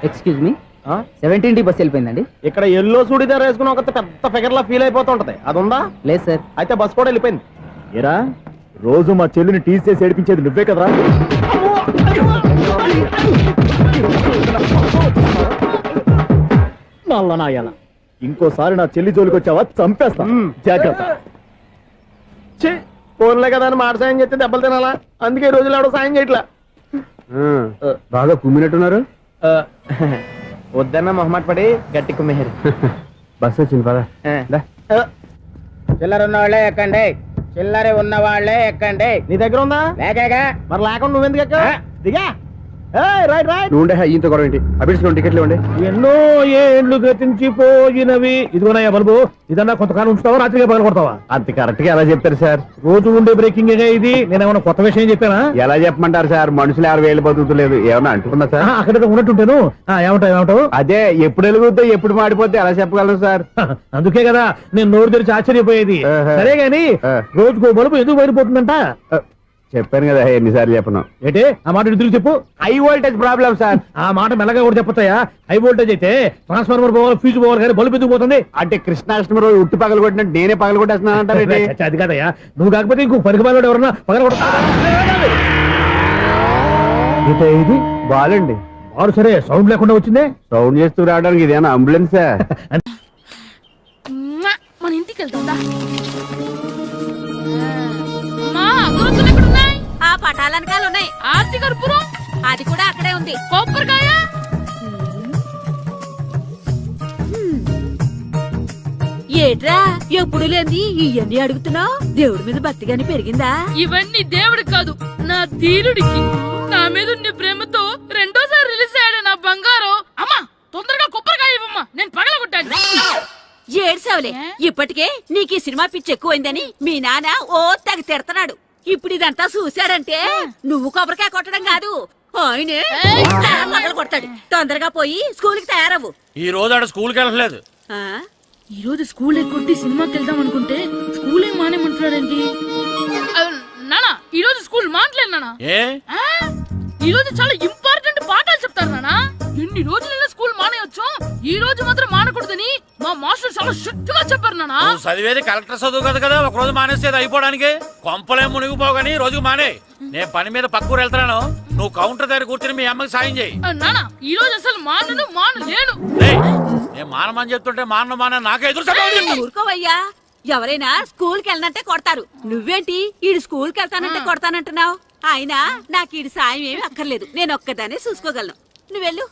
Excuse me, 17D bus వెళ్ళిపోయిందండి. ఇక్కడ ఎల్లో చూడిదార్ వేసుకుని ఒక పెద్ద ఫిగర్ లా ఫీల్ అయిపోతుంటది, అది ఉందా? లేదు సార్. అయితే బస్ కూడా వెళ్ళిపోయింది. ఏరా, రోజు మా చెల్లిని టీస్ చేసి ఏడిపించేది నువ్వే కదరా? నల్ల నాయాల, ఇంకోసారి నా చెల్లి జోలికి వచ్చావా చంపేస్తా. జాగ్రత్త. ఫోన్లే కదా అని మాట సాయం చేస్తే దెబ్బలు తినాలా? అందుకే ఈ రోజులు ఎవడో సాయం చేయట్లా. బాగా కుమ్మినట్టున్నారు. వద్దన్న మొహమాట పడి గట్టి కుమ్మేరు. బస్ వచ్చింది పదా. చిల్లర ఉన్న వాళ్ళే ఎక్కండి, చిల్లర ఉన్న వాళ్ళే ఎక్కండి. నీ దగ్గర ఉందా? లేకగా మరి లేకుండా నువ్వెందుకు ఎక్క? దిగా. Right right. నువ్వు ఉండే ఈయంతో గొడవ ఏంటి? అభిడిచిన టికెట్లు ఇవ్వండి. ఎన్నో ఏండ్లు గతించిపోయినవి. ఇదిగోనయ్యా బల్బు, ఇదన్నా కొంతకాలం ఉంచుతావా, రాత్రిగా పగల కొడతావా? అంత కరెక్ట్ గా ఎలా చెప్తారు సార్? రోజు ఉండే బ్రేకింగ్ ఇది. నేనేమన్నా కొత్త విషయం చెప్పానా? ఎలా చెప్పమంటారు సార్? మనుషులు ఎవరు వేలు బతుకుతలేదు, ఏమన్నా అంటున్నా సార్? అక్కడ ఉన్నట్టుంటాను. ఏమంటావు? అదే ఎప్పుడు వెలుగుతో ఎప్పుడు మాడిపోతే ఎలా చెప్పగలరు సార్? అందుకే కదా నేను నోరు తెరిచి ఆశ్చర్యపోయేది. ఆహా. సరే గాని ఆ. రోజుకో బల్బు ఎందుకు బయటపోతుందంట? చెప్పాను కదా ఎన్నిసార్లు చెప్పను. ఏంటి ఆ మాట ఇద్దరు చెప్పు. High voltage problem sir. ఆ మాట మెల్లగా కూడా చెప్పొచ్చాయా? హై వోల్టేజ్ అయితే ట్రాన్స్ఫార్మర్ పోవాలి, ఫ్యూజ్ పోవాలి, కానీ బల్బు ఎందుకు పోతుంది? అంటే కృష్ణాష్టమి రోజు ఉట్టి పగలు కొట్టినట్టు నేనే పగలు కొట్టేస్తున్నాను అంటారు. చచ్చా, అది కాదయ్యా. నువ్వు కాకపోతే ఇంకో పనికి బాగా ఎవరన్నా పగల కొడతా. ఇది బాలండి. వారు సరే సౌండ్ లేకుండా వచ్చిందే. సౌండ్ చేస్తూ రావడానికి ఇదేనా అంబులెన్సా? మన ఇంటికి వెళ్తుందా? అగరొత్తులు ఎక్కడున్నాయి? ఆ పటాలనకాలు ఉన్నాయి. ఆర్తి కర్పూరం అది కూడా అక్కడే ఉంది. కొబ్బరికాయ ఏట్రా ఎప్పుడు లేని ఇవన్నీ అడుగుతున్నావు? దేవుడి మీద భక్తి గాని పెరిగిందా? ఇవన్నీ దేవుడికి కాదు, నా ధీరుడికి. నా మీద ఉండే ప్రేమతో రెండోసారి రిలీజ్ అయ్యాడు నా బంగారం. అమ్మా తొందరగా కొబ్బరికాయ ఇవ్వమ్మా, నేను పగలగొట్టాను. ఏడ్సావులే, ఇప్పటికే నీకు ఈ సినిమా పిచ్చి ఎక్కువైందని మీ నాన్న ఓ తెగ తిడతాడు. ఇప్పుడు ఇదంతా చూశాడంటే నువ్వు కొబ్బరికాయ కొట్టడం కాదు, ఆయనే పగలు కొడతాడు. తొందరగా పోయి స్కూల్ కి తయారవు. ఈ రోజు ఆడ స్కూల్కి వెళ్ళలేదు. ఆ? ఈ రోజు స్కూల్ ఎక్కొట్టి సినిమాకి వెళ్దాం అనుకుంటే స్కూల్ ఏం మానేమంటున్నాడండి. నానా ఈ రోజు స్కూల్ మానట్లేదు నానా. ఏ ఈ రోజు చాలా ఇంపార్టెంట్ పాఠాలు చెప్తారు నానా. ఎన్ని రోజులైనా స్కూల్ మానేయొచ్చు, ఈ రోజు మాత్రం మానకూడదని మా మాస్టర్ చాలా స్ట్రిక్ట్ గా చెప్పారు నానా. నువ్వు చదివేది కలెక్టర్ చదువు కదా కదా, ఒక రోజు మానేస్తే అయిపోవడానికి. కొంపలే మునిగిపోగాని రోజుకు మానే. నేను పని మీద పక్కూరు వెళ్తున్నాను, నువ్వు కౌంటర్ దగ్గర కూర్చొని మీ అమ్మకి సాయం చేయి. నానా ఈ రోజు అసలు మానలేను. నేను మానమని చెప్తుంటే మాన నాకే ఎదురు. ఊరుకోవయ్యా, ఎవరైనా స్కూల్ కి వెళ్ళనంటే కొడతారు. నువ్వేంటి ఈడు స్కూల్ కి వెళ్తానంటే కొడతానంటున్నావు? అయినా నాకు ఈడు సాయం ఏమి అక్కర్లేదు, నేను ఒక్కదానే చూసుకోగలను. నువ్వెళ్ళు.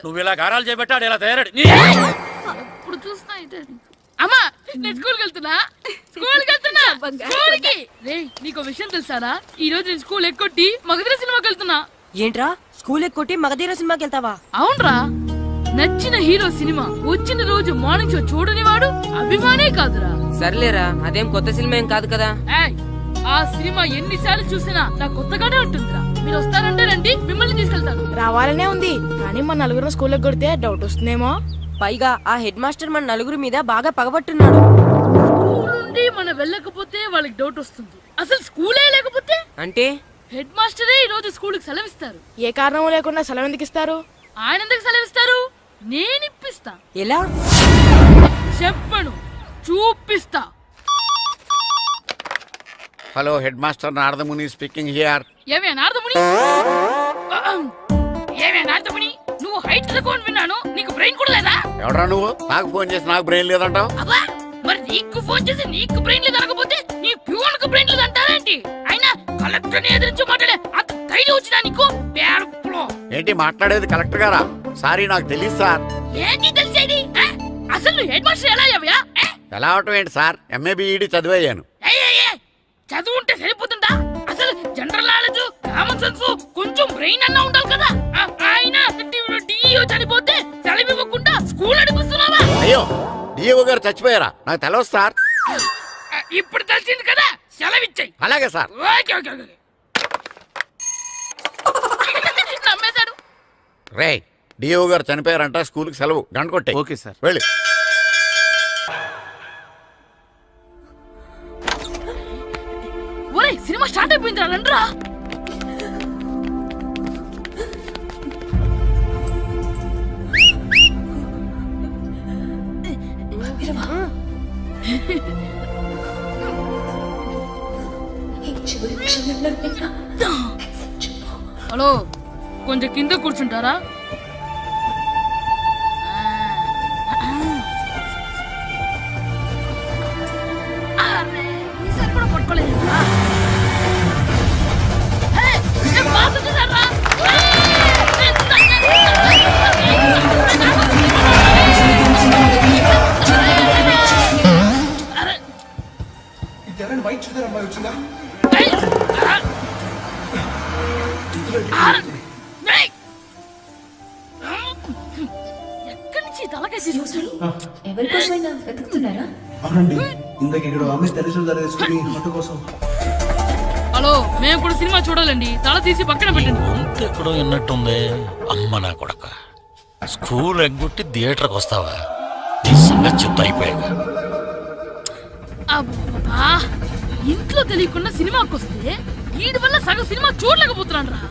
నువ్వు ఇలా గారాలు చేపెట్టాడు ఇలా తయారాడు. ఇప్పుడు చూస్తున్నా అమ్మా, నేను స్కూల్కి వెళ్తున్నా. స్కూల్కి రేయ్, నీకు విషయం తెలుసారా? ఈ రోజు నేను స్కూల్ ఎక్కొట్టి మగధీర సినిమాకి వెళ్తున్నా. ఏంట్రా స్కూల్ ఎక్కొట్టి మగధీర సినిమాకి వెళ్తావా? అవునరా, నచ్చిన హీరో సినిమా వచ్చిన రోజు మార్నింగ్ షో చూడని వాడు అభిమానే కాదురా. సర్లేరా, అదేం కొత్త సినిమా ఏం కాదు కదా. ఏయ్, ఆ సినిమా ఎన్నిసార్లు చూసినా నాకు కొత్తగానే ఉంటుందిరా. మీరు వస్తారంటే రండి, మిమ్మల్ని తీసుకెళ్తాను. రావాలనే ఉంది, కానీ మన నలుగురు స్కూల్కి కొడితే డౌట్ వస్తుందేమో. పైగా ఆ హెడ్ మాస్టర్ మన నలుగురి మీద బాగా పగబట్టున్నాడు. స్కూల్ నుండి మనం వెళ్ళకపోతే వాళ్ళకి డౌట్ వస్తుంది. అసలు స్కూలే లేకపోతే అంటే హెడ్ మాస్టరే ఈ రోజు స్కూల్కి సెలవిస్తారు. ఏ కారణం లేకుండా సెలవు ఎందుకు ఇస్తారు? ఆయన ఎందుకు సెలవిస్తారు? నేను ఇప్పిస్తా. ఎలా చెప్పను, చూపిస్తా. Hello, head master Naradamuni speaking here. ఏమే నారదముని, ఏమే నారదముని, నువ్వు హైట్ తక్కువ విన్నాను, నీకు బ్రెయిన్ కూడా లేదా? ఎవడరా నువ్వు నాకు ఫోన్ చేసి నాకు బ్రెయిన్ లేదంటావు? అబ్బా మరి నీకు ఫోన్ చేసి నీకు బ్రెయిన్ లేదు అనకపోతే నీ ప్యూన్ కు బ్రెయిన్ లేదు అంటారేంటి? అయినా కలెక్టర్ ని ఎదిరించి మాట్లాడే అంత ధైర్యం వచ్చినా నీకు? పేరులో ఏంటి మాట్లాడేది కలెక్టర్ గారా? సారీ నాకు తెలియదు సార్. ఏంటి తెలిసేది? అసలు నువ్వు హెడ్ మాస్టర్ ఎలా అయ్యావయ్యా? ఎలా అవటం ఏంటి సార్, ఎంఏ బిఈడి చదివయ్యాను. చదువు ఉంటే సరిపోతుందా? అసలు జనరల్ నాలెడ్జ్, కామన్ సెన్స్, కొంచెం బ్రెయిన్ అన్నా ఉండాలి కదా. ఆయన డిఇఓ చనిపోతే సెలవు ఇవ్వకుండా స్కూల్ నడిపిస్తున్నావా? అయ్యో డిఓ గారు చచ్చిపోయారా? నాకు తెలియదు సార్. ఇప్పుడు తెలిసింది కదా, సెలవు ఇచ్చాయి. అలాగే సార్. Okay okay okay. నమ్మేశాడు. రే డిఓ గారు చనిపోయారంట, స్కూల్కి సెలవు, గంట కొట్టే. Okay sir. వెళ్ళి. ఒరే సినిమా స్టార్ట్ అయిపోయిందిరా, రండిరా. హలో కొంచెం కింద కూర్చుంటారా? ఈసారి కూడా పట్టుకోలేదు. ఎక్కడి నుంచి తలకాయ తీసుకొచ్చాడు? ఎవరికోసమైనా వెతుకుతున్నారా? అవునండి, ఇందాక ఇక్కడ అమ్మాయి తెలుసు ఫోటో కోసం. హలో మేము ఇప్పుడు సినిమా చూడాలండి, తల తీసి పక్కన పెట్టండి. ఎక్కడో విన్నట్టుంది. అమ్మ నా కొడక, స్కూల్ ఎగ్గొట్టి థియేటర్కి వస్తావా? నీ సంగతి చెప్తా అయిపోయాక. అబ్బా ఇంట్లో తెలియకుండా సినిమాకి వస్తే వీడి వల్ల సగం సినిమా చూడలేకపోతున్నాను రా.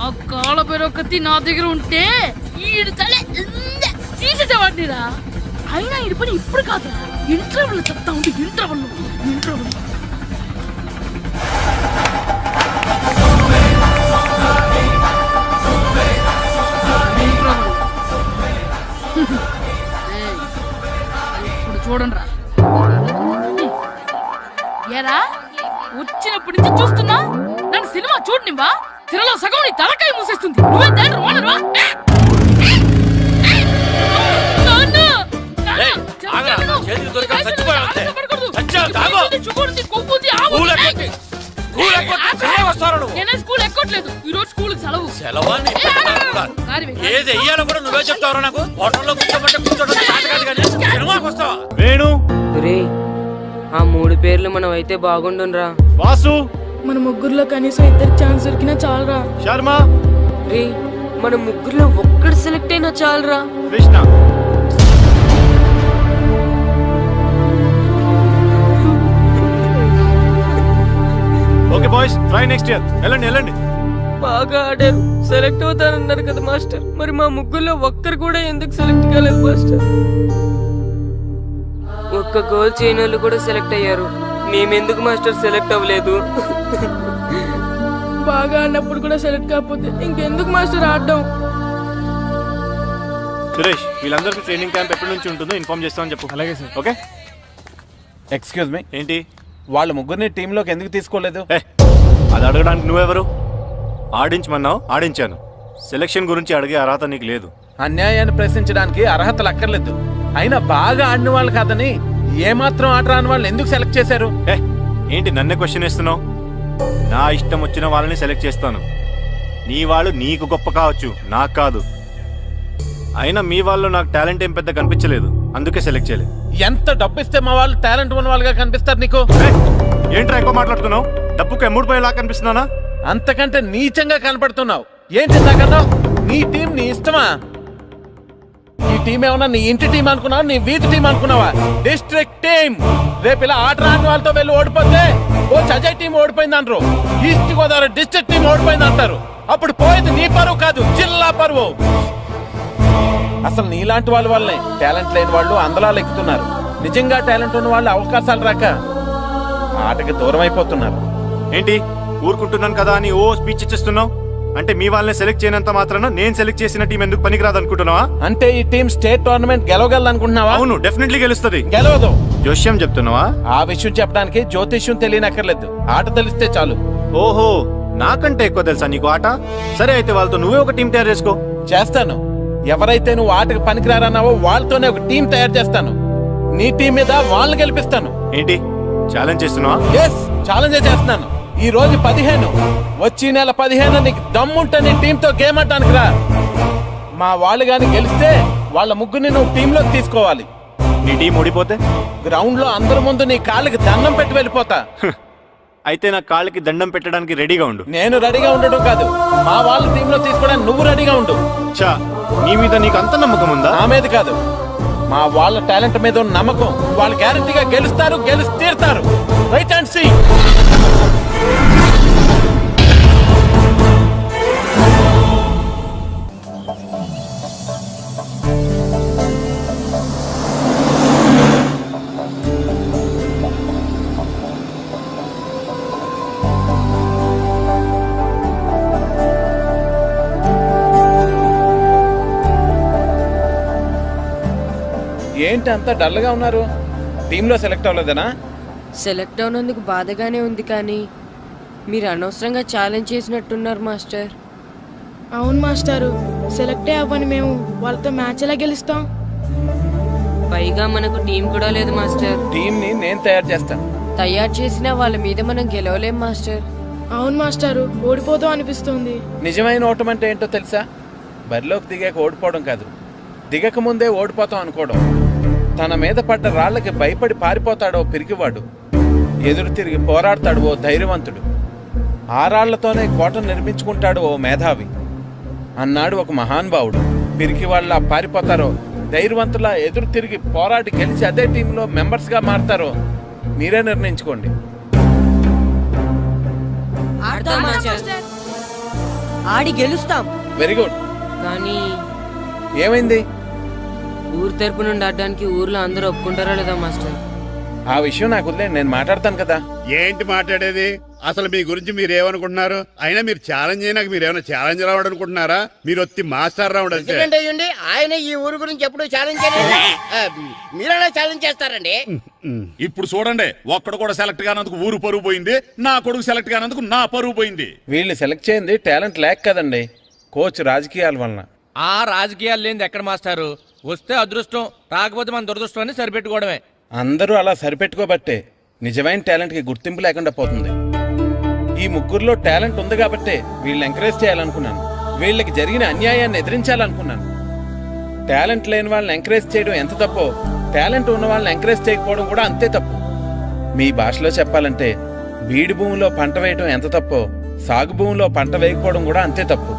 ఆ కాళ్ళ పేరొకటి నా దగ్గర ఉంటే ఈడు తలే తీసేసేవాడిని రా. అయినా ఈడి పని ఇప్పుడు కాదురా, ఇంటర్వెల్ చెప్తా ఉంటే ఇంటర్వెల్ ఇప్పుడు చూడండి రా. ఏరా వచ్చినప్పటి నుంచి చూస్తున్నా, నన్ను సినిమా చూడనివ్వా? తిరలో సగం నీ తలకాయ మూసేస్తుంది. నువ్వే దాని ఓనర్వా? నేనే స్కూల్ ఎక్కట్లేదు, ఈ రోజు స్కూల్ సెలవు. ఏది వెయ్యాలో కూడా నువ్వే చెప్తావరా? నాకు హోటల్లో కూర్చోబట్టే కూర్చోడం వస్తావా? వేణు రే ఆ 3 పేర్లు మనం అయితే బాగుండురా. వాసు, మన ముగ్గురులో కనీసం 2 ఛాన్స్ దొరికినా చాలరా. శర్మ, రే మన ముగ్గురులో ఒక్కడు సెలెక్ట్ అయినా చాలరా. Krishna. Okay boys, try next year. వెళ్ళండి వెళ్ళండి. బాగా ఆడారు, సెలెక్ట్ అవుతారన్నారు కదా మాస్టర్. మరి మా ముగ్గురులో ఒక్కరు కూడా ఎందుకు సెలెక్ట్ కాలేదు మాస్టర్? ఒక్క గోల్ చేయని వాళ్ళు కూడా సెలెక్ట్ అయ్యారు, మేమెందుకు మాస్టర్ సెలెక్ట్ అవ్వలేదు? బాగా ఆడినప్పుడు కూడా సెలెక్ట్ కాకపోతే ఇంకెందుకు మాస్టర్ ఆడడం? సురేష్, వీళ్ళందరికీ ట్రైనింగ్ క్యాంప్ ఎప్పటి నుంచి ఉంటుందో ఇన్ఫార్మ్ చేస్తామని చెప్పు. అలాగే సార్. ఓకే. ఎక్స్క్యూజ్ మీ, ఏంటి? వాళ్ళ ముగ్గురిని టీంలోకి ఎందుకు తీసుకోలేదు? అది అడగడానికి నువ్వెవరు? ఆడించమన్నావు, ఆడించాను. సెలక్షన్ గురించి అడిగే అర్హత నీకు లేదు. అన్యాయాన్ని ప్రశ్నించడానికి అర్హతలు అక్కర్లేదు. అయినా బాగా ఆడిన వాళ్ళు కాదని ఏమాత్రం ఆట రాని వాళ్ళని ఎందుకు సెలెక్ట్ చేశారు? ఏంటి నన్నే క్వశ్చన్ వేస్తున్నావు? నా ఇష్టం వచ్చిన వాళ్ళని సెలెక్ట్ చేస్తాను. నీ వాళ్ళు నీకు గొప్ప కావచ్చు, నాకు కాదు. అయినా మీ వాళ్ళు నాకు టాలెంట్ ఏం పెద్ద కనిపించలేదు, అందుకే సెలెక్ట్ చేయలేదు. ఎంత డబ్బు ఇస్తే మా వాళ్ళు టాలెంట్ ఉన్న వాళ్ళుగా కనిపిస్తారు నీకు? ఏంట్రా ఎక్కువ మాట్లాడుతున్నావు? డబ్బుకు ఎమ్ముడిపోయేలా కనిపిస్తున్నానా? అంతకంటే నీచంగా కనపడుతున్నావు. ఏం చేద్దాకన్నావు? నీ టీం నీ ఇష్టమా? ఈ టీం ఏమన్నా నీ ఇంటి టీం అనుకున్నావా, నీ వీధి టీం అనుకున్నావా? District team. రేపు ఇలా ఆట రాని వాళ్ళతో వెళ్ళి ఓడిపోతే ఓ అజయ్ టీం ఓడిపోయింది అంటారు, ఈస్ట్ గోదావరి డిస్ట్రిక్ట్ టీం ఓడిపోయింది అంటారు. అప్పుడు పోయేది నీ పరువు కాదు, జిల్లా పరువు. అసలు నీలాంటి వాళ్ళ వల్లే టాలెంట్ లేని వాళ్ళు అందలాలు ఎక్కుతున్నారు. నిజంగా టాలెంట్ ఉన్న వాళ్ళు అవకాశాలు రాక ఆటకి దూరం అయిపోతున్నారు. ఏంటి ఊరుకుంటున్నాను కదా అని ఓ స్పీచ్ ఇచ్చేస్తున్నావు? అంటే మీ వాళ్ళని సెలెక్ట్ చేయనంత మాత్రాన నేను సెలెక్ట్ చేసిన టీం ఎందుకు పనికిరాదు అనుకుంటున్నావా? అంటే ఈ టీం స్టేట్ టోర్నమెంట్ గెలవగలదు అనుకుంటున్నావా? అవును, డెఫినెట్లీ గెలుస్తుంది. గెలవదు. జోష్యం చెప్తున్నావా? ఆ విషయం చెప్పడానికి జ్యోతిష్యం తెలియనక్కర్లేదు, ఆట తెలిస్తే చాలు. ఓహో, నాకంటే ఎక్కువ తెలుసా నీకు ఆట? సరే అయితే వాళ్ళతో నువ్వే ఒక టీం తయారు చేసుకో. చేస్తాను. ఎవరైతే నువ్వు ఆటకు పనికిరారన్నావో వాళ్ళతోనే ఒక టీం తయారు చేస్తాను. నీ టీం మీద వాళ్ళని గెలిపిస్తాను. ఏంటి ఛాలెంజ్ చేస్తున్నావా? ఎస్, ఛాలెంజ్ చేస్తున్నాను. ఈ రోజు 15, వచ్చి నెల 15 నీకు దమ్ముంటే నీ టీంతో గేమ్ ఆడటానికి రా. మా వాళ్ళు గాని గెలిస్తే వాళ్ళ ముగ్గురిని నువ్వు టీంలోకి తీసుకోవాలి. నీ టీం ఓడిపోతే గ్రౌండ్ లో అందరి ముందు నీ కాళ్ళకి దండం పెట్టి వెళ్ళిపోతా. అయితే నా కాళ్ళకి దండం పెట్టడానికి రెడీగా ఉండు. నేను రెడీగా ఉండడం కాదు, మా వాళ్ళ టీంలో తీసుకోవడానికి నువ్వు రెడీగా ఉండు. చా, నీ మీద నీకు అంత నమ్మకం ఉందా? నా మీద కాదు, మా వాళ్ళ టాలెంట్ మీద ఉన్న నమ్మకం. వాళ్ళు గ్యారంటీగా గెలుస్తారు, గెలిచి తీరుతారు. Right and see. ఏంటి అంత డల్గా ఉన్నారు? టీంలో సెలెక్ట్ అవ్వలేదనా? సెలెక్ట్ అవునందుకు బాధగానే ఉంది, కానీ మీరు అనవసరంగా ఛాలెంజ్ చేసినట్టున్నారు మాస్టర్. అవును మాస్టారు, సెలెక్టే అవ్వని మేము వాళ్ళతో మ్యాచ్ ఎలా గెలుస్తాం? పైగా మనకు టీం కూడా లేదు మాస్టర్. టీం ని నేను తయారు చేస్తాను. తయారు చేసిన వాళ్ళ మీద మనం గెలవలేం మాస్టర్. అవును మాస్టారు, ఓడిపోతాం అనిపిస్తుంది. నిజమైన ఓటం అంటే ఏంటో తెలుసా? బరిలోకి దిగాక ఓడిపోవడం కాదు, దిగక ముందే ఓడిపోతాం అనుకోవడం. తన మీద పడ్డ రాళ్లకి భయపడి పారిపోతాడో పిరికివాడు, ఎదురు తిరిగి పోరాడతాడు ఓ ధైర్యవంతుడు, ఆ రాళ్లతోనే కోటను నిర్మించుకుంటాడు ఓ మేధావి అన్నాడు ఒక మహానుభావుడు. పిరికి వాళ్ళ పారిపోతారో, ధైర్యవంతుల ఎదురు తిరిగి పోరాడి గెలిచి అదే టీంలో మెంబర్స్ గా మారతారో మీరే నిర్ణయించుకోండి. ఆడి గెలుస్తాం. Very good. కానీ ఏమైంది? ఊరు తరపు నుండి ఆడడానికి ఊర్లో అందరూ ఒప్పుకుంటారా లేదా మాస్టర్? ఆ విషయం నాకు వదిలేండి, నేను మాట్లాడతాను కదా. ఏంటి మాట్లాడేది? అసలు మీ గురించి మీరు ఏమనుకుంటున్నారు? అయినా మీరు ఛాలెంజ్ అయినాక మీరు ఏమైనా ఛాలెంజ్ రావడం అనుకుంటున్నారా? మీరు వచ్చి మాస్టర్ రావడం అంతే. అయ్యండి, ఆయన ఈ ఊరు గురించి ఎప్పుడు ఛాలెంజ్ చేయలేదు. మీరెలా ఛాలెంజ్ చేస్తారండి? ఇప్పుడు చూడండి, ఒక్కడు కూడా సెలెక్ట్ కానందుకు ఊరు పరువు పోయింది, నా కొడుకు సెలెక్ట్ కానందుకు నా పరువు పోయింది. వీళ్ళు సెలెక్ట్ చేయింది టాలెంట్ లేక కదండి, కోచ్ రాజకీయాల వలన. ఆ రాజకీయాలు లేనిది ఎక్కడ మాస్టారు? వస్తే అదృష్టం, రాకపోతే మన దురదృష్టం అని సరిపెట్టుకోవడమే. అందరూ అలా సరిపెట్టుకోబట్టే నిజమైన టాలెంట్ కి గుర్తింపు లేకుండా పోతుంది. ఈ ముగ్గురులో టాలెంట్ ఉంది కాబట్టే వీళ్ళని ఎంకరేజ్ చేయాలనుకున్నాను, వీళ్ళకి జరిగిన అన్యాయాన్ని ఎదిరించాలనుకున్నాను. టాలెంట్ లేని వాళ్ళని ఎంకరేజ్ చేయడం ఎంత తప్పో, టాలెంట్ ఉన్న వాళ్ళని ఎంకరేజ్ చేయకపోవడం కూడా అంతే తప్పు. మీ భాషలో చెప్పాలంటే బీడి భూమిలో పంట వేయడం ఎంత తప్పో, సాగు భూమిలో పంట వేయకపోవడం కూడా అంతే తప్పు.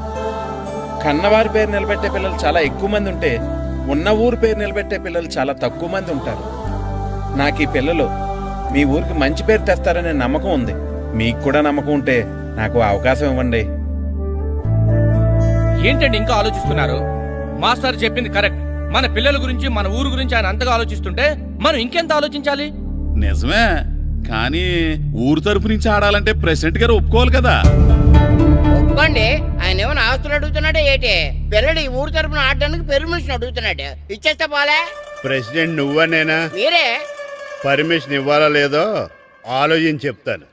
కన్నవారి పేరు నిలబెట్టే పిల్లలు చాలా ఎక్కువ మంది ఉంటే, ఉన్న ఊరు పేరు నిలబెట్టే పిల్లలు చాలా తక్కువ మంది ఉంటారు. నాకు ఈ పిల్లలు మీ ఊరికి మంచి పేరు తెస్తారనే నమ్మకం ఉంది. మీకు కూడా నమ్మకం ఉంటే నాకు అవకాశం ఇవ్వండి. ఏంటండి ఇంకా ఆలోచిస్తున్నారు? మాస్టర్ చెప్పింది కరెక్ట్. మన పిల్లల గురించి, మన ఊరు గురించి ఆయన అంతగా ఆలోచిస్తుంటే మనం ఇంకెంత ఆలోచించాలి? నిజమే, కానీ ఊరు తరపు నుంచి ఆడాలంటే ప్రెసిడెంట్ గారు ఒప్పుకోవాలి కదా. ఒప్పుకోండి, ఆయన ఏమైనా ఆస్తులు అడుగుతున్నాడే ఏంటి? పిల్లడు ఈ ఊరు తరపున ఆడడానికి పెర్మిషన్ అడుగుతున్నాడు, ఇచ్చేస్తే పోలే. ప్రెసిడెంట్ నువ్వా నేనా? మీరే. పర్మిషన్ ఇవ్వాలా లేదో ఆలోచించి చెప్తాను.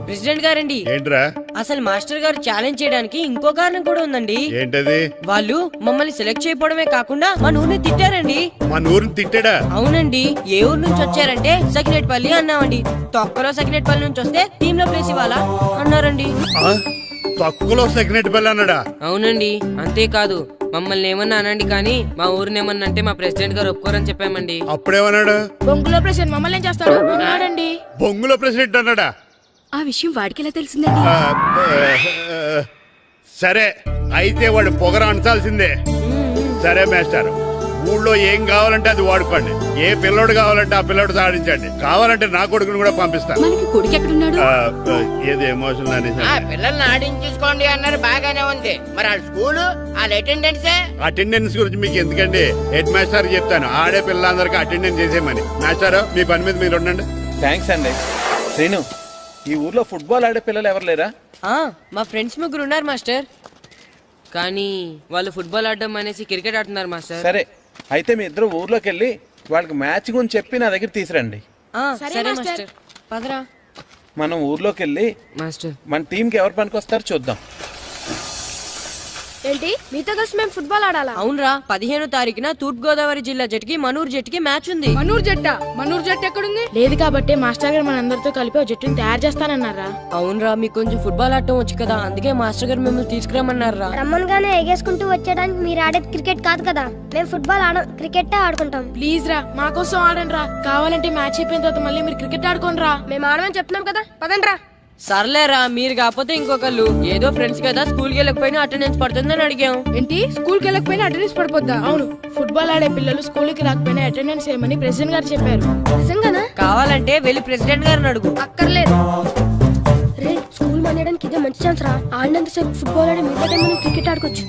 ప్రెసిడెంట్ గారండి, ఏంట్రా? అసలు మాస్టర్ గారు ఛాలెంజ్ చేయడానికి ఇంకో కారణం కూడా ఉందండి. ఏంటది? వాళ్ళు మమ్మల్ని సెలెక్ట్ చేయకపోవడమే కాకుండా మా ఊరిని తిట్టారండి. మా ఊరిని తిట్టాడా? అవునండి. ఏ ఊరు నుంచి వచ్చారంటే సకినేట్పల్లి అన్నామండి. తొక్కలో సకినేట్పల్లి నుంచి వస్తే టీమ్ లో ప్లేస్ ఇవ్వాలా అన్నారండి. తక్కువలో సెకండ్ బెల్ అన్నాడా? అవునండి. అంతేకాదు, మమ్మల్ని ఏమన్నా అనండి కానీ మా ఊరిని ఏమన్నా అంటే మా ప్రెసిడెంట్ గారు ఒప్పుకోరని చెప్పామండి. అప్పుడేమన్నాడు? బొంగులో ప్రెసిడెంట్ మమ్మల్ని ఏం చేస్తాడు అన్నాడండి. బొంగులో ప్రెసిడెంట్ అన్నాడా? ఆ విషయం వాడికి ఎలా తెలిసిందండి? సరే అయితే వాడు పొగర అంచాల్సిందే. సరే మాస్టర్, ఊళ్ళో ఏం కావాలంటే అది వాడుకోండి. ఏ పిల్లోడు కావాలంటే ఆ పిల్లోడు సాధించండి. కావాలంటే నా కొడుకుని కూడా పంపిస్తాను. మనకి కొడుకు ఎక్కడున్నాడు? ఏది ఎమోషన్ అనేసి పిల్లల్ని ఆడించేసుకోండి అన్నారు, బాగానే ఉంది. మరి ఆ స్కూలు, ఆ అటెండెన్సే. అటెండెన్స్ గురించి మీకు ఎందుకండి, హెడ్ మాస్టర్ చెప్తాను. ఆడే పిల్లలందరికీ అటెండెన్స్ చేసేయమని. మాస్టర్, మీ పని మీద మీరు ఉండండి. థ్యాంక్స్ అండి. శ్రీను, ఈ ఊర్లో ఫుట్బాల్ ఆడే పిల్లలు ఎవరు లేరా? మా ఫ్రెండ్స్ ముగ్గురు ఉన్నారు మాస్టర్, కానీ వాళ్ళు ఫుట్బాల్ ఆడడం అనేసి క్రికెట్ ఆడుతున్నారు మాస్టర్. సరే అయితే మీ ఇద్దరు ఊర్లోకి వెళ్ళి వాళ్ళకి మ్యాచ్ గురించి చెప్పి నా దగ్గర తీసురండి. సరే మాస్టర్, పదరా. మనం ఊర్లోకి వెళ్ళి మాస్టర్ మన టీంకి ఎవరు పనికొస్తారో చూద్దాం. ఏంటి మీతో కలిసి మేము ఫుట్బాల్ ఆడాలా? అవునరా, 15వ తారీఖున తూర్పు గోదావరి జిల్లా జట్టుకి మనూరు జట్టుకి మ్యాచ్ ఉంది. మనూరు జట్టు ఎక్కడుంది? లేదు కాబట్టి మాస్టర్ గారు మనందరితో కలిపి ఒక జట్టుని తయారు చేస్తానన్నారా? అవునరా, మీకు కొంచెం ఫుట్బాల్ ఆడటం వచ్చు కదా, అందుకే మాస్టర్ గారు మిమ్మల్ని తీసుకురమ్మన్నారా. రమ్మన్గానే ఎగేసుకుంటూ వచ్చేయడానికి మీరు ఆడేది క్రికెట్ కాదు కదా, మేము ఫుట్బాల్ క్రికెట్ ఆడుకుంటాం. ప్లీజ్ రా, మా కోసం ఆడండి రా. కావాలంటే మ్యాచ్ అయిపోయిన తర్వాత మళ్ళీ మీరు క్రికెట్ ఆడుకోండి రా. మేము ఆడమని చెప్తున్నాం కదా, పదండి రా. సర్లేరా, మీరు కాకపోతే ఇంకొకళ్ళు. ఏదో ఫ్రెండ్స్ కదా, స్కూల్కి వెళ్ళకపోయినా అటెండెన్స్ పడుతుందని అడిగాం. ఏంటి స్కూల్కి వెళ్ళకపోయినా అటెండెన్స్ పడిపోద్దా? అవును, ఫుట్బాల్ ఆడే పిల్లలు స్కూల్కి రాకపోయినా అటెండెన్స్ ఏమని ప్రెసిడెంట్ గారు చెప్పారు. నిజంగానా? కావాలంటే వెళ్ళి ప్రెసిడెంట్ గారిని అడుగు. అక్కర్లేదు. రే, స్కూల్ మానేయడానికి ఇదే మంచి ఛాన్స్ రా. ఆడినంతసేపు ఫుట్బాల్ ఆడి మిగతా టైం మనం క్రికెట్ ఆడుకోవచ్చు.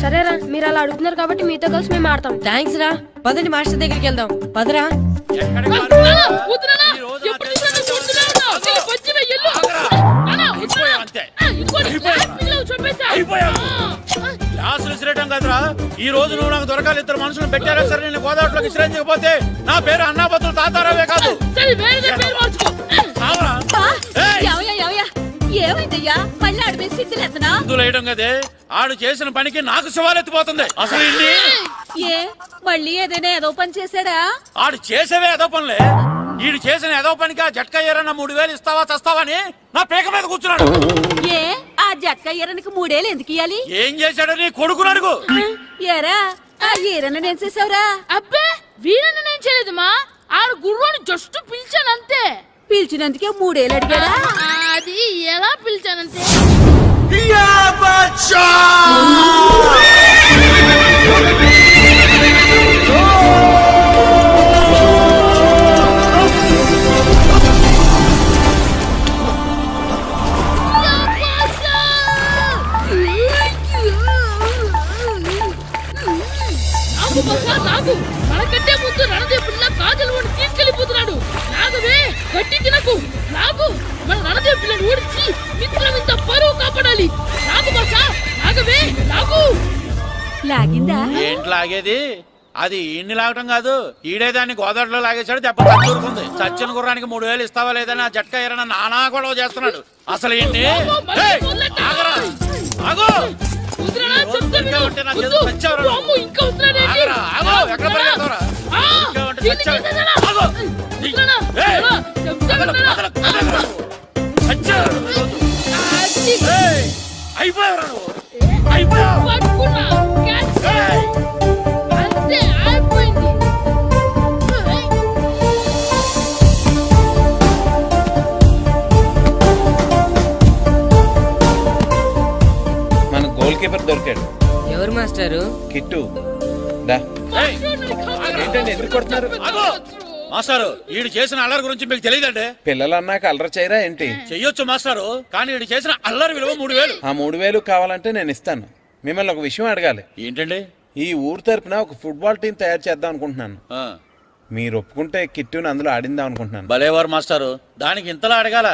సరేరా, మీరు అలా అడుగుతున్నారు కాబట్టి మీతో కలిసి మేము ఆడతాం. థ్యాంక్స్ రా, పదండి మాస్టర్ దగ్గరికి వెళ్దాం. పదరా. ఎక్కడికి ఆ, మారు? నాన్న, వద్దునాన్న. ఈ రోజు ఎప్పుడు నా చూసినా చేతిలో నువ్వు వద్దునాన్న. వెళ్ళి పచ్చి వెయ్యి, వెళ్ళు. నాన్న, అయిపోయావు అంతే. ఇంకోటి గ్లాస్ మిగిలిన చంపేశా. అయిపోయావు. గ్లాసులు విసిరేయటం కాదురా, ఈ రోజు నువ్వు నాకు దొరకాలి. ఇద్దరు మనుషులు పెట్టారా సరే, నేను గోదావరిలోకి విసిరించకపోతే నా పేరు అన్నాబతులు తాతారావే కాదు. సరే, వేరే పేరు మార్చుకో. కావరా? ఏయ్! ఏమైందయ్యా? మళ్ళీ ఆడి మీద సిద్ధులు ఎత్తనా? మందులు వేయడం కదే, ఆడు చేసిన పనికి నాకు శివాలెత్తిపోతుంది. అసలు ఇన్ని ఏ మళ్ళీ ఏదైనా ఏదో పని చేశాడా? ఆడు చేసేవే ఏదో పనులే. ఈడు చేసిన ఏదో పనికి ఆ జట్కా ఏరన్నా 3000 ఇస్తావా చస్తావని నా పేక మీద కూర్చున్నాడు. ఏ ఆ జట్క ఈరనికి 3 ఏళ్ళు ఎందుకు ఇయ్యాలి? ఏం చేశాడో నీ కొడుకును అడుగు. ఏరా ఆ ఈరన్న నేను చేసావురా? అబ్బే, వీరన్న నేను చేయలేదమ్మా. ఆడు గుర్రాన్ని జస్ట్ పిలిచానంతే. పిలిచినందుకే 3 ఏళ్ళు అడిగాడా? అది ఎలా పిలిచానంతే. నాకు మనకంటే ముందు రణదేవుడిలా కాజల్ వాడిని తీసుకెళ్లిపోతున్నాడు. నాగవే, గట్టి తినకు. నాకు మన రణదేవు పిల్లని ఓడించి మిత్రం ఇంత పరువు కాపాడాలి. నాకు బాసా, నాగవే, నాకు. లాగిందా? ఏంటి లాగేది? అది ఈయన్ని లాగటం కాదు, ఈడే దాన్ని గోదావరిలో లాగేశాడు. దెబ్బ చచ్చూరుకుంది. చచ్చిన గుర్రానికి 3000 ఇస్తావా లేదని ఆ జట్కా ఏరన్నా నానా గొడవ చేస్తున్నాడు. అసలు ఈయన్ని ఆగరా, ఆగు. వద్దురా, చెప్తే విను. ఉంటే నా చేతిలో వద్దు. చచ్చావురా. అమ్మో, ఇంకా వస్తున్నాడేంటి? ఆగరా, ఆగు. ఎక్కడ పరిగెడతావురా? ఆ, ఇంకా ఉంటే దీన్ని చచ్చావు. చేసేసానా? ఆగు. వద్దురా, ఏయ్. వద్దురా, చెప్తే వినరా? చచ్చావు. అది ఏయ్, అయిపోయావురా నువ్వు. అయిపోయావు. పట్టుకున్నా. క్యాచ్. ఏయ్. అంతే, అయిపోయింది. ఏయ్. మన గోల్ కీపర్ దొరికాడు, ఎవరు మాస్టారు? కిట్టు. దా. ఏయ్, ఏంటండి ఎందుకు కొడుతున్నారు? ఆగు. మాస్టారు, ఈడు చేసిన అల్లరి గురించి మీకు తెలియదండి. పిల్లలు అన్నాక అల్లరి చేయరా ఏంటి? చెయ్యొచ్చు మాస్టారు, కానీ ఈడు చేసిన అల్లరి విలువ 3000. ఆ 3000 కావాలంటే నేను ఇస్తాను. మిమ్మల్ని ఒక విషయం అడగాలి. ఏంటండి? ఈ ఊరు తరపున ఒక ఫుట్బాల్ టీం తయారు చేద్దాం అనుకుంటున్నాను. ఆ, మీరు ఒప్పుకుంటే కిట్టుని అందులో ఆడిందాం అనుకుంటున్నాను. భలేవారు మాస్టారు, దానికి ఇంతలా అడగాల?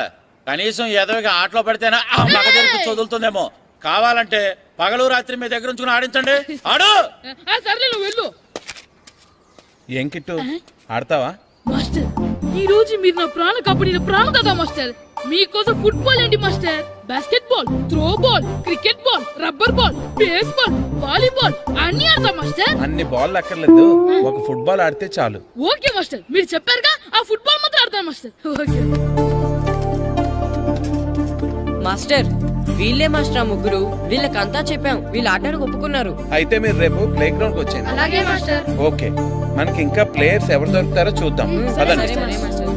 కనీసం ఏదోగా ఆటలో పడితేనే ఆ మగ తెరికి చదువుతుందేమో. కావాలంటే పగలు రాత్రి మీ దగ్గర ఉంచుకుని ఆడించండి. ఆడు. సర్లే, నువ్వు వెళ్ళు. ఏం కిట్టు, ఆడతావా? మాస్టర్, ఈ రోజు మీరు నా ప్రాణ కాపాడిన ప్రాణం కదా మాస్టర్. మీకోసం ఫుట్బాల్ ఏంటి master, basket ball, throw ball, cricket ball, rubber ball, base ball, volleyball అన్ని ఆడతా మాస్టర్. అన్ని బాల్ అక్కర్లేదు, ఒక ఫుట్బాల్ ఆడితే చాలు. ఓకే మాస్టర్, మీరు చెప్పారుగా, ఆ ఫుట్బాల్ మాత్రం ఆడతాను మాస్టర్. ఓకే మాస్టర్, వీళ్ళే మాస్టర్ ఆ ముగ్గురు. వీళ్ళకంతా చెప్పాం, వీళ్ళు ఆడడానికి ఒప్పుకున్నారు. అయితే మీరు రేపు ప్లే గ్రౌండ్ కి వచ్చేయండి. అలాగే మాస్టర్. ఓకే, మనకి ఇంకా ప్లేయర్స్ ఎవరు దొరుకుతారో చూద్దాం. సరే పదండి. మాస్టర్.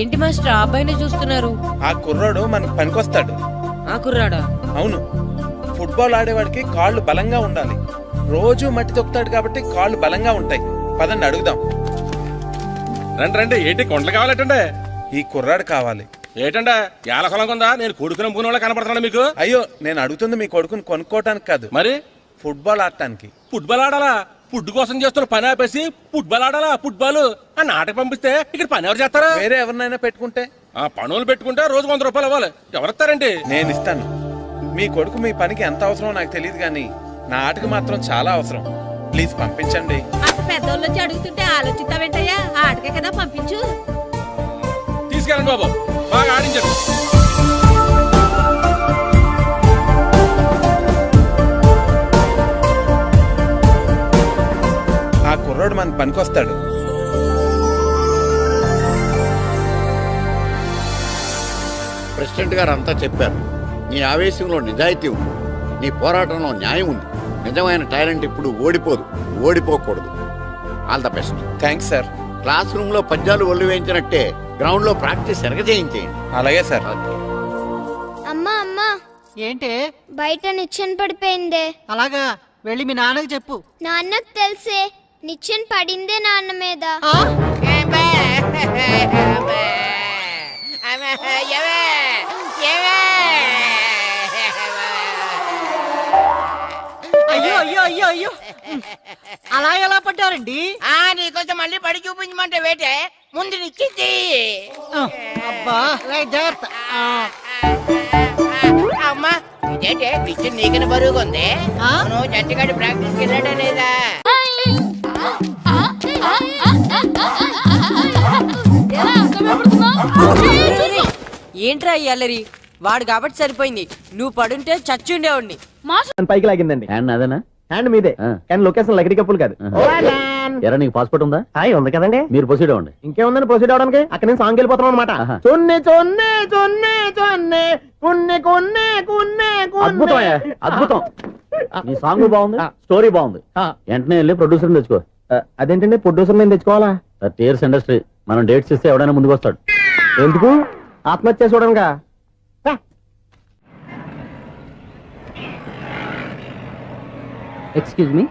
ఏంటి మాస్టర్ ఆ అబ్బాయినే చూస్తున్నారు? ఆ కుర్రాడు మనకు పనికొస్తాడు. ఆ కుర్రాడా? అవును, ఫుట్బాల్ ఆడేవాడికి కాళ్ళు బలంగా ఉండాలి. రోజు మట్టి తొక్కుతాడు కాబట్టి కాళ్ళు బలంగా ఉంటాయి. పదండి అడుగుదాం. రండి రండి, ఏంటి కొండలు కావాలటండి? ఈ కుర్రాడు కావాలి. ఏటంటే ఏళ్ళ కొలం కొందా? నేను కొడుకుని అమ్ముకునే వాళ్ళ కనపడుతున్నాను మీకు. అయ్యో, నేను అడుగుతుంది మీ కొడుకుని కొనుక్కోవటానికి కాదు, మరి ఫుట్బాల్ ఆడటానికి. ఫుట్బాల్ ఆడాలా? ఫుడ్ కోసం చేస్తున్న పని ఆపేసి ఫుట్బాల్ ఆడాలా? ఫుట్బాల్ ఆ నాటకి పంపిస్తే ఇక్కడ పని ఎవరు చేస్తారా? వేరే ఎవరినైనా పెట్టుకుంటే ఆ పనులు పెట్టుకుంటే రోజు 100 రూపాయలు అవ్వాలి. ఎవరిస్తారండి? నేను ఇస్తాను. మీ కొడుకు మీ పనికి ఎంత అవసరమో నాకు తెలియదు కానీ నా ఆటకు మాత్రం చాలా అవసరం. ప్లీజ్ పంపించండి. అంత పెద్దోళ్ళు వచ్చి అడుగుతుంటే ఆలోచిస్తావేంటయ్యా? ఆటకే కదా, పంపించు. తీసుకెళ్ళండి బాబు, బాగా ఆడించండి. ఆ కుర్రాడు మన పనికొస్తాడు. ప్రెసిడెంట్ గారు అంతా చెప్పారు. నీ ఆవేశంలో నిజాయితీ ఉంది, నీ పోరాటంలో న్యాయం ఉంది. నిజమైన టాలెంట్ ఇప్పుడు ఓడిపోదు, ఓడిపోకూడదు. All the best. Thanks sir. Classroom లో పద్యాలు ఒళ్ళు వేయించినట్టే గ్రౌండ్ లో ప్రాక్టీస్ ఎరగజేయించేయండి. అలాగే సార్. అమ్మా అమ్మా, ఏంటి బయట నిచ్చెన పడిపోయిందే. అలాగా, వెళ్ళి మీ నాన్నకి చెప్పు. నాన్నకు తెలిసే, నిచ్చెన పడిందే నాన్న మీద. అయ్యో అయ్యో అయ్యో అయ్యో, అలా ఎలా పడ్డారండి? నీకోసం మళ్ళీ పడి చూపించమంటే వేటే, ముందు నిచ్చింది. అబ్బా, జాగ్రత్త. అమ్మా, ఇదేంటే నిచ్చెన నీకని బరువుగా ఉంది. నువ్వు జంటగాడి ప్రాక్టీస్కి వెళ్ళాడా లేదా? ఏంట్రా అల్లరి? వాడు కాబట్టి సరిపోయింది, నువ్వు పడుంటే చచ్చి ఉండేవాడిని. పైకి లాగిందండి. హ్యాండ్ అదేనా? హ్యాండ్ మీదే, కానీ లొకేషన్ లగడి కప్పులు కాదు. ఎరా నీకు పాస్పోర్ట్ ఉందా? హాయ్, ఉంది కదండి. మీరు ప్రొసీడ్ అవ్వండి. ఇంకేముందని ప్రొసీడ్ అవడానికి? అక్కడ నేను సాంగ్ వెళ్ళిపోతున్నాం అనమాట. ఆహా. చొన్నే చొన్నే చొన్నే చొన్నే కున్నే కొన్నే కున్నే అద్భుతం అయ్యా, అద్భుతం. నీ సాంగ్ బాగుంది, స్టోరీ బాగుంది. వెంటనే వెళ్ళి ప్రొడ్యూసర్ తెచ్చుకో. అదేంటండి, ప్రొడ్యూసర్ నేను తెచ్చుకోవాలా? టీయర్స్ ఇండస్ట్రీ, మనం డేట్స్ ఇస్తే ఎవడైనా ముందుకు వస్తాడు. ఎందుకు? ఆత్మహత్య చూడనుగా. Excuse me,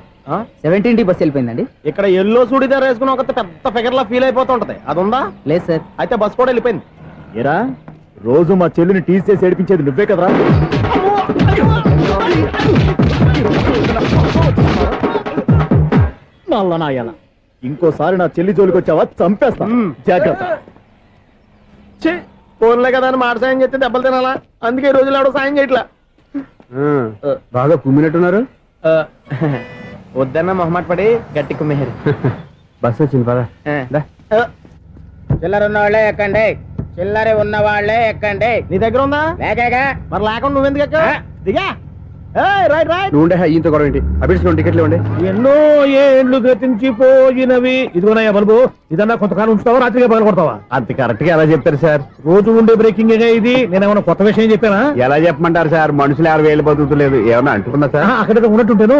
17D bus వెళ్ళిపోయిందండి. ఇక్కడ ఎల్లో చూడిదార్ వేసుకుని ఒక పెద్ద ఫిగర్ లా ఫీల్ అయిపోతుంటది, అది ఉందా? లేదు సార్. అయితే బస్ కూడా వెళ్ళిపోయింది. ఏరా, రోజు మా చెల్లిని టీస్ చేసి ఏడిపించేది నువ్వే కదరా? నల్ల నాయన, ఇంకోసారి నా చెల్లి జోలికి వచ్చావా చంపేస్తా, జాగ్రత్త. ఫోన్లే కదా అని మాట సాయం చేస్తే దెబ్బలు తినాలా? అందుకే ఈ రోజులు ఎవడో సాయం చేయట్లా. బాగా కుమ్మినట్టున్నారు. వద్దన్న మొహమాట పడి గట్టి కుమ్మేరు. బస్ వచ్చింది పదా. చిల్లర ఉన్న వాళ్ళే ఎక్కండి, చిల్లర ఉన్న వాళ్ళే ఎక్కండి. నీ దగ్గర ఉందా? లేకగా మరి లేకుండా నువ్వెందుకు ఎక్క? దిగా. Right right. నువ్వు ఉండే ఈయంతో గొడవ ఏంటి? అభిడ్స్ టికెట్లు ఇవ్వండి. ఎన్నో ఏండ్లు గతించిపోయినవి. ఇదిగోనయ్యా బల్బు, ఇదన్నా కొంతకాలం ఉంచుతావా, రాత్రిగా పగల కొడతావా? అంత కరెక్ట్ గా ఎలా చెప్తారు సార్? రోజు ఉండే బ్రేకింగ్ ఇది. నేనేమన్నా కొత్త విషయం చెప్పానా? ఎలా చెప్పమంటారు సార్? మనుషులు ఎవరు వేలు బతుకుతలేదు, ఏమన్నా అంటున్నా సార్? అక్కడ ఉన్నట్టుంటాను.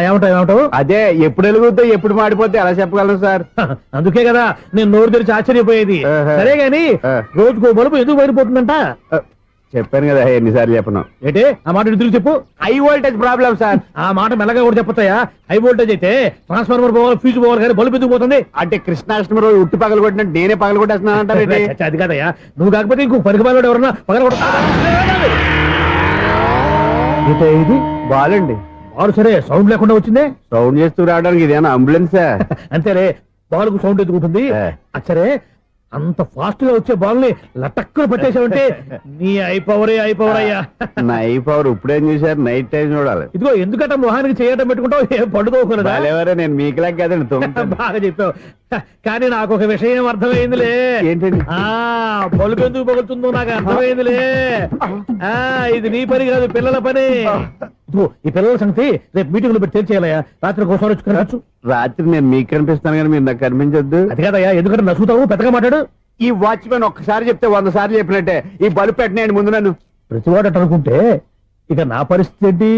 ఏమంటావు? అదే ఎప్పుడు వెలుగుతో ఎప్పుడు మాడిపోతే ఎలా చెప్పగలను సార్? అందుకే కదా నేను నోరు తెరిచి ఆశ్చర్యపోయేది. సరే గాని రోజుకో బల్బు ఎందుకు బయటపోతుందంట? చెప్పాను కదా ఎన్నిసార్లు చెప్పను. ఏంటే ఆ మాట తిరిగి చెప్పు. High voltage problem sir. ఆ మాట మెల్లగా కూడా చెప్పొచ్చాయా? హై వోల్టేజ్ అయితే ట్రాన్స్ఫార్మర్ పోవాలి, ఫ్యూజ్ పోవాలి, కానీ బల్బు ఎందుకు పోతుంది? అంటే కృష్ణాష్టమి రోజు ఉట్టి పగలు కొట్టినట్టు నేనే పగలు కొట్టేస్తున్నాను అంటారు. అది కాదయ్యా, నువ్వు కాకపోతే ఇంకో పనికి బాలు ఎవరన్నా పగల కొడతా. ఇది బాలండి. బాలు సరే, సౌండ్ లేకుండా వచ్చిందే. సౌండ్ చేస్తూ రావడానికి ఇదేనా అంబులెన్సా? అంతేలే, బాలుకు సౌండ్ ఎందుకుంటుంది? సరే, అంత ఫాస్ట్ గా వచ్చే బాల్ ని లటక్కున పట్టేసావంటే నీ ఐ పవర్ అయ్యా. నై పవర్ ఇప్పుడేం చూసారు? నైట్ టైం చూడాలి. ఇదిగో ఎందుకంటే మొహానికి చేయడం పెట్టుకుంటావు, ఏం పండుకోకూడదా? నేను మీకులా కదండి. బాగా చెప్పావు, కానీ నాకు ఒక విషయం అర్థమైందిలే. ఏంటండి? బల్బు ఎందుకు పగులుతుందో నాకు అర్థమైందిలే. ఇది నీ పని కాదు, పిల్లల పని. ఈ పిల్లల సంగతి రేపు మీటింగ్ లో పెట్టి తెరిచేయాలయ్యా. రాత్రి ఒకసారి వచ్చి కనవచ్చు. రాత్రి నేను మీకు కనిపిస్తాను కానీ మీరు నాకు కనిపించొద్దు. అది కాదయ్యా, ఎందుకంటే నచ్చుతావు, పెద్దగా మాట్లాడు. ఈ వాచ్మెన్ ఒక్కసారి చెప్తే 100 సార్లు చెప్పినట్టే. ఈ బల్బు పెట్టినాయండి ముందు నన్ను. ప్రతివాడట అనుకుంటే ఇక నా పరిస్థితి ఏంటి?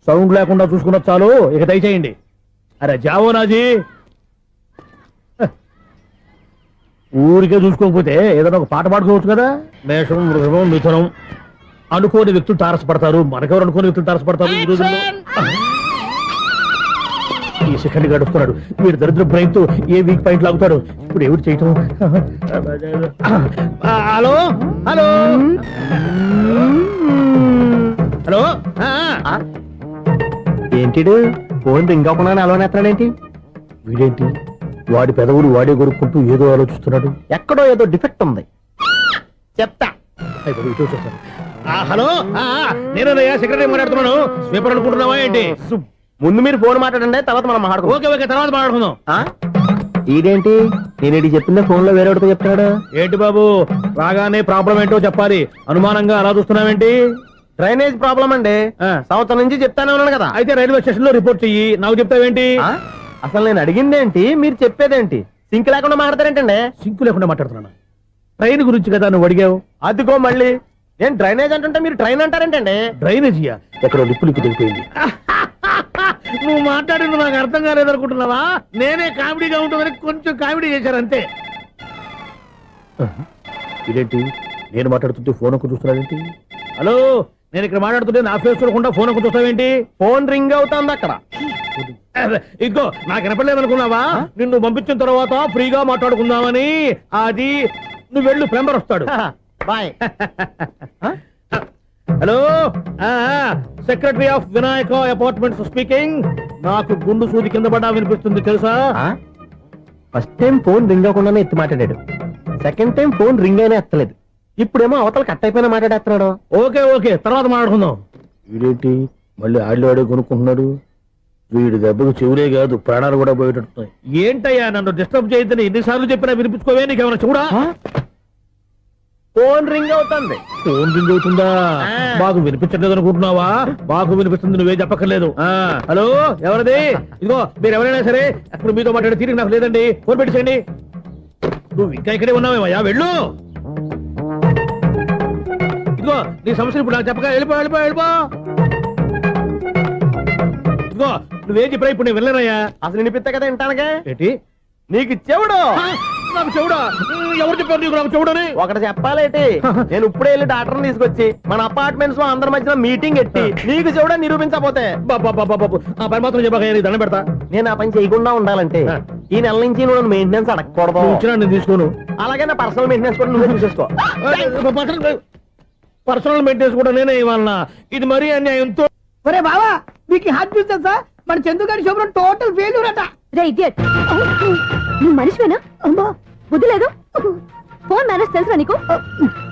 సౌండ్ లేకుండా చూసుకున్న చాలు, ఇక దయచేయండి. అరే జావో నాజీ, ఊరికే చూసుకోకపోతే ఏదైనా ఒక పాట పాడుకోవచ్చు కదా. మేషం, వృషభం, మిథునం, అనుకోని వ్యక్తులు తారసపడతారు, మనకెవరు అనుకోని వ్యక్తులు తారసపడతారు ఈ రోజుల్లో. ఈ సెకండ్ గడుపుతున్నాడు మీరు దరిద్ర బ్రెయిన్ తో ఏ వీక్ పాయింట్ లాగుతాడు. ఇప్పుడు ఎవరు చేయటం? Hello hello hello. ఏంటిడు ఫోన్ రింగ్ అవ్వకుండా అలవనేస్తాడేంటి? వీడేంటి వాడి పెదవులు వాడే కొరుక్కుంటూ ఏదో ఆలోచిస్తున్నాడు. ఎక్కడో ఏదో డిఫెక్ట్ ఉంది, చెప్తా. అయిపోయి ఇటు వచ్చేసాను. హలో నేనయ్యా సెక్రటరీ మాట్లాడుతున్నాను. స్వీపర్ అనుకుంటున్నావా ఏంటి? ముందు మీరు ఫోన్ మాట్లాడండి, తర్వాత మనం మాట్లాడుకో. ఓకే ఓకే తర్వాత మాట్లాడుకుందాం. ఇదేంటి నేను ఇది చెప్పిందే ఫోన్ లో వేరే ఒకటి చెప్తాడు. ఏంటి బాబు రాగానే ప్రాబ్లం ఏంటో చెప్పాలి, అనుమానంగా అలా చూస్తున్నావేంటి? డ్రైనేజ్ ప్రాబ్లం అండి, సంవత్సరం నుంచి చెప్తానే ఉన్నాను కదా. అయితే రైల్వే స్టేషన్ లో రిపోర్ట్ చెయ్యి, నాకు చెప్తావేంటి? అసలు నేను అడిగిందేంటి, మీరు చెప్పేదేంటి? సింక్ లేకుండా మాట్లాడతారేంటండి? సింకు లేకుండా మాట్లాడుతున్నాను. ట్రైన్ గురించి కదా నువ్వు అడిగావు. అదిగో మళ్ళీ నేను డ్రైనేజ్ అంటుంటే మీరు ట్రైన్ అంటారేంటండి? డ్రైనేజీయా? ఎక్కడో లిప్పు లిప్పు దిగిపోయింది. నువ్వు మాట్లాడింది నాకు అర్థం కాలేదనుకుంటున్నావా? నేనే కామెడీగా ఉంటుందని కొంచెం కామెడీ చేశారు అంతే. ఇదేంటి నేను మాట్లాడుతుంటే ఫోన్ ఒక్క చూస్తున్నావేంటి? హలో నేను ఇక్కడ మాట్లాడుతుంటే నా ఫేస్ చూడకుండా ఫోన్ ఒక్క చూస్తావేంటి? ఫోన్ రింగ్ అవుతుంది అక్కడ. ఇంకో నాకు వినపడలేదు అనుకున్నావా? నిన్ను పంపించిన తర్వాత ఫ్రీగా మాట్లాడుకుందామని. అది నువ్వు వెళ్ళు, ప్లంబర్ వస్తాడు. Bye. Hello secretary of Vinayaka apartments speaking. నాకు గుండు సూది కింద పడ్డా వినిపిస్తుంది తెలుసా? ఫస్ట్ టైం ఫోన్ రింగ్ అవ్వకుండానే ఎత్తి మాట్లాడాడు, సెకండ్ టైం ఫోన్ రింగ్ అయినా ఎత్తలేదు, ఇప్పుడేమో అవతల కట్ అయిపోయినా మాట్లాడేస్తున్నాడు. ఓకే ఓకే తర్వాత మాట్లాడుకుందాం. వీడేంటి మళ్ళీ ఆడిలో ఆడే కొనుక్కుంటున్నాడు? వీడి దెబ్బకు చెవులే కాదు ప్రాణాలు కూడా పోయేటట్టున్నాయి. ఏంటయ్యా నన్ను డిస్టర్బ్ చేయొద్దని ఎన్నిసార్లు చెప్పినా వినిపించుకోవే, నీకేమైనా చూడా? ఫోన్ రింగ్ అవుతుంది. ఫోన్ రింగ్ అవుతుందా? మాకు వినిపించట్లేదు అనుకుంటున్నావా? మాకు వినిపిస్తుంది, నువ్వే చెప్పక్కర్లేదు. హలో ఎవరిది? ఇదిగో మీరు ఎవరైనా సరే అప్పుడు మీతో మాట్లాడే తీరిక నాకు లేదండి, ఫోన్ పెట్టేసేయండి. నువ్వు ఇంకా ఇక్కడే ఉన్నావేమయ్యా, వెళ్ళు. ఇదిగో నీ సమస్యలు ఇప్పుడు నాకు చెప్పగా వెళ్ళిపో వెళ్ళిపో వెళ్ళిపో. ఇదిగో నువ్వేం చెప్పరా ఇప్పుడు నేను వెళ్ళానయ్యా. అసలు వినిపిస్తా కదా వింటానగా. ఏంటి నీకు చెవుడు? నాకు చెవుడా? ఎవరు చెప్పారు నీకు నాకు చెవుడని? ఒకటి చెప్పాలేటి, నేను ఇప్పుడే వెళ్ళి డాక్టర్ని తీసుకొచ్చి మన అపార్ట్మెంట్స్ లో అందరి మధ్యన మీటింగ్ ఎట్టి నీకు చెవుడా నిరూపించకపోతే ఆ పని మాత్రం చెప్పక దండం పెడతా. నేను ఆ పని చేయకుండా ఉండాలంటే ఈ నెల నుంచి నువ్వు మెయింటెనెన్స్ అడగకూడదు. ఇచ్చినా నేను తీసుకోను. అలాగే నా పర్సనల్ మెయింటెనెన్స్ కూడా నువ్వే చూసేసుకో. పర్సనల్ మెయింటెనెన్స్ కూడా నేనే ఇవ్వాలన్నా? ఇది మరీ అన్యాయంతో. ఒరే బావా మీకు హార్ట్ చూస్తా సార్, మన చందుగారి శుభ్రం టోటల్ ఫెయిల్యూర్ అట. రే ఇడియట్, నువ్వు మనిషివేనా? అమ్మా బుద్ధి లేదు. ఫోన్ మేనేజ్ తెలుసా నీకు?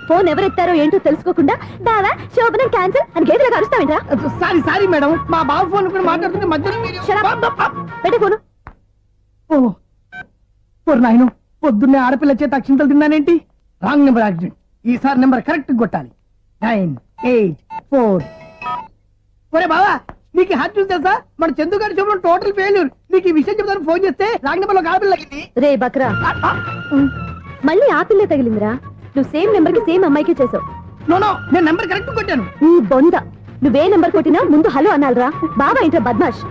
ఫోన్ ఎవరెత్తారో ఏంటో తెలుసుకోకుండా బావా శోభనం క్యాన్సిల్ అని గేదెలకు అరుస్తావేంట్రా? సారీ సారీ మేడం, మా బావ ఫోన్ కూడా మాట్లాడుతుంటే మధ్యలో పెట్టే ఫోను. ఓ నాయను, పొద్దున్నే ఆడపిల్ల చేత అక్షింతలు తిన్నానేంటి? Wrong number accident. ఈసారి నెంబర్ కరెక్ట్ కొట్టాలి. 984. ఒరే బావా నీకు హార్ట్ చూసి తెలుసా? మన చందు గారి శుభ్రం టోటల్ ఫెయిల్యూర్. నీకు ఈ విషయం చెప్తాను ఫోన్ చేస్తే రాంగ్ నెంబర్ లో ఆడపిల్ల తగ్గింది. రే బక్రా, మళ్ళీ ఆ పిల్ల తగిలిందిరా. నువ్వు సేమ్ నెంబర్ కి సేమ్ అమ్మాయికి చేసావు. నో నేను నెంబర్ కరెక్ట్ కొట్టాను. ఈ బొంద నువ్వే నెంబర్ కొట్టినా ముందు హలో అనాలరా. బావా ఇంట్లో బద్మాష్.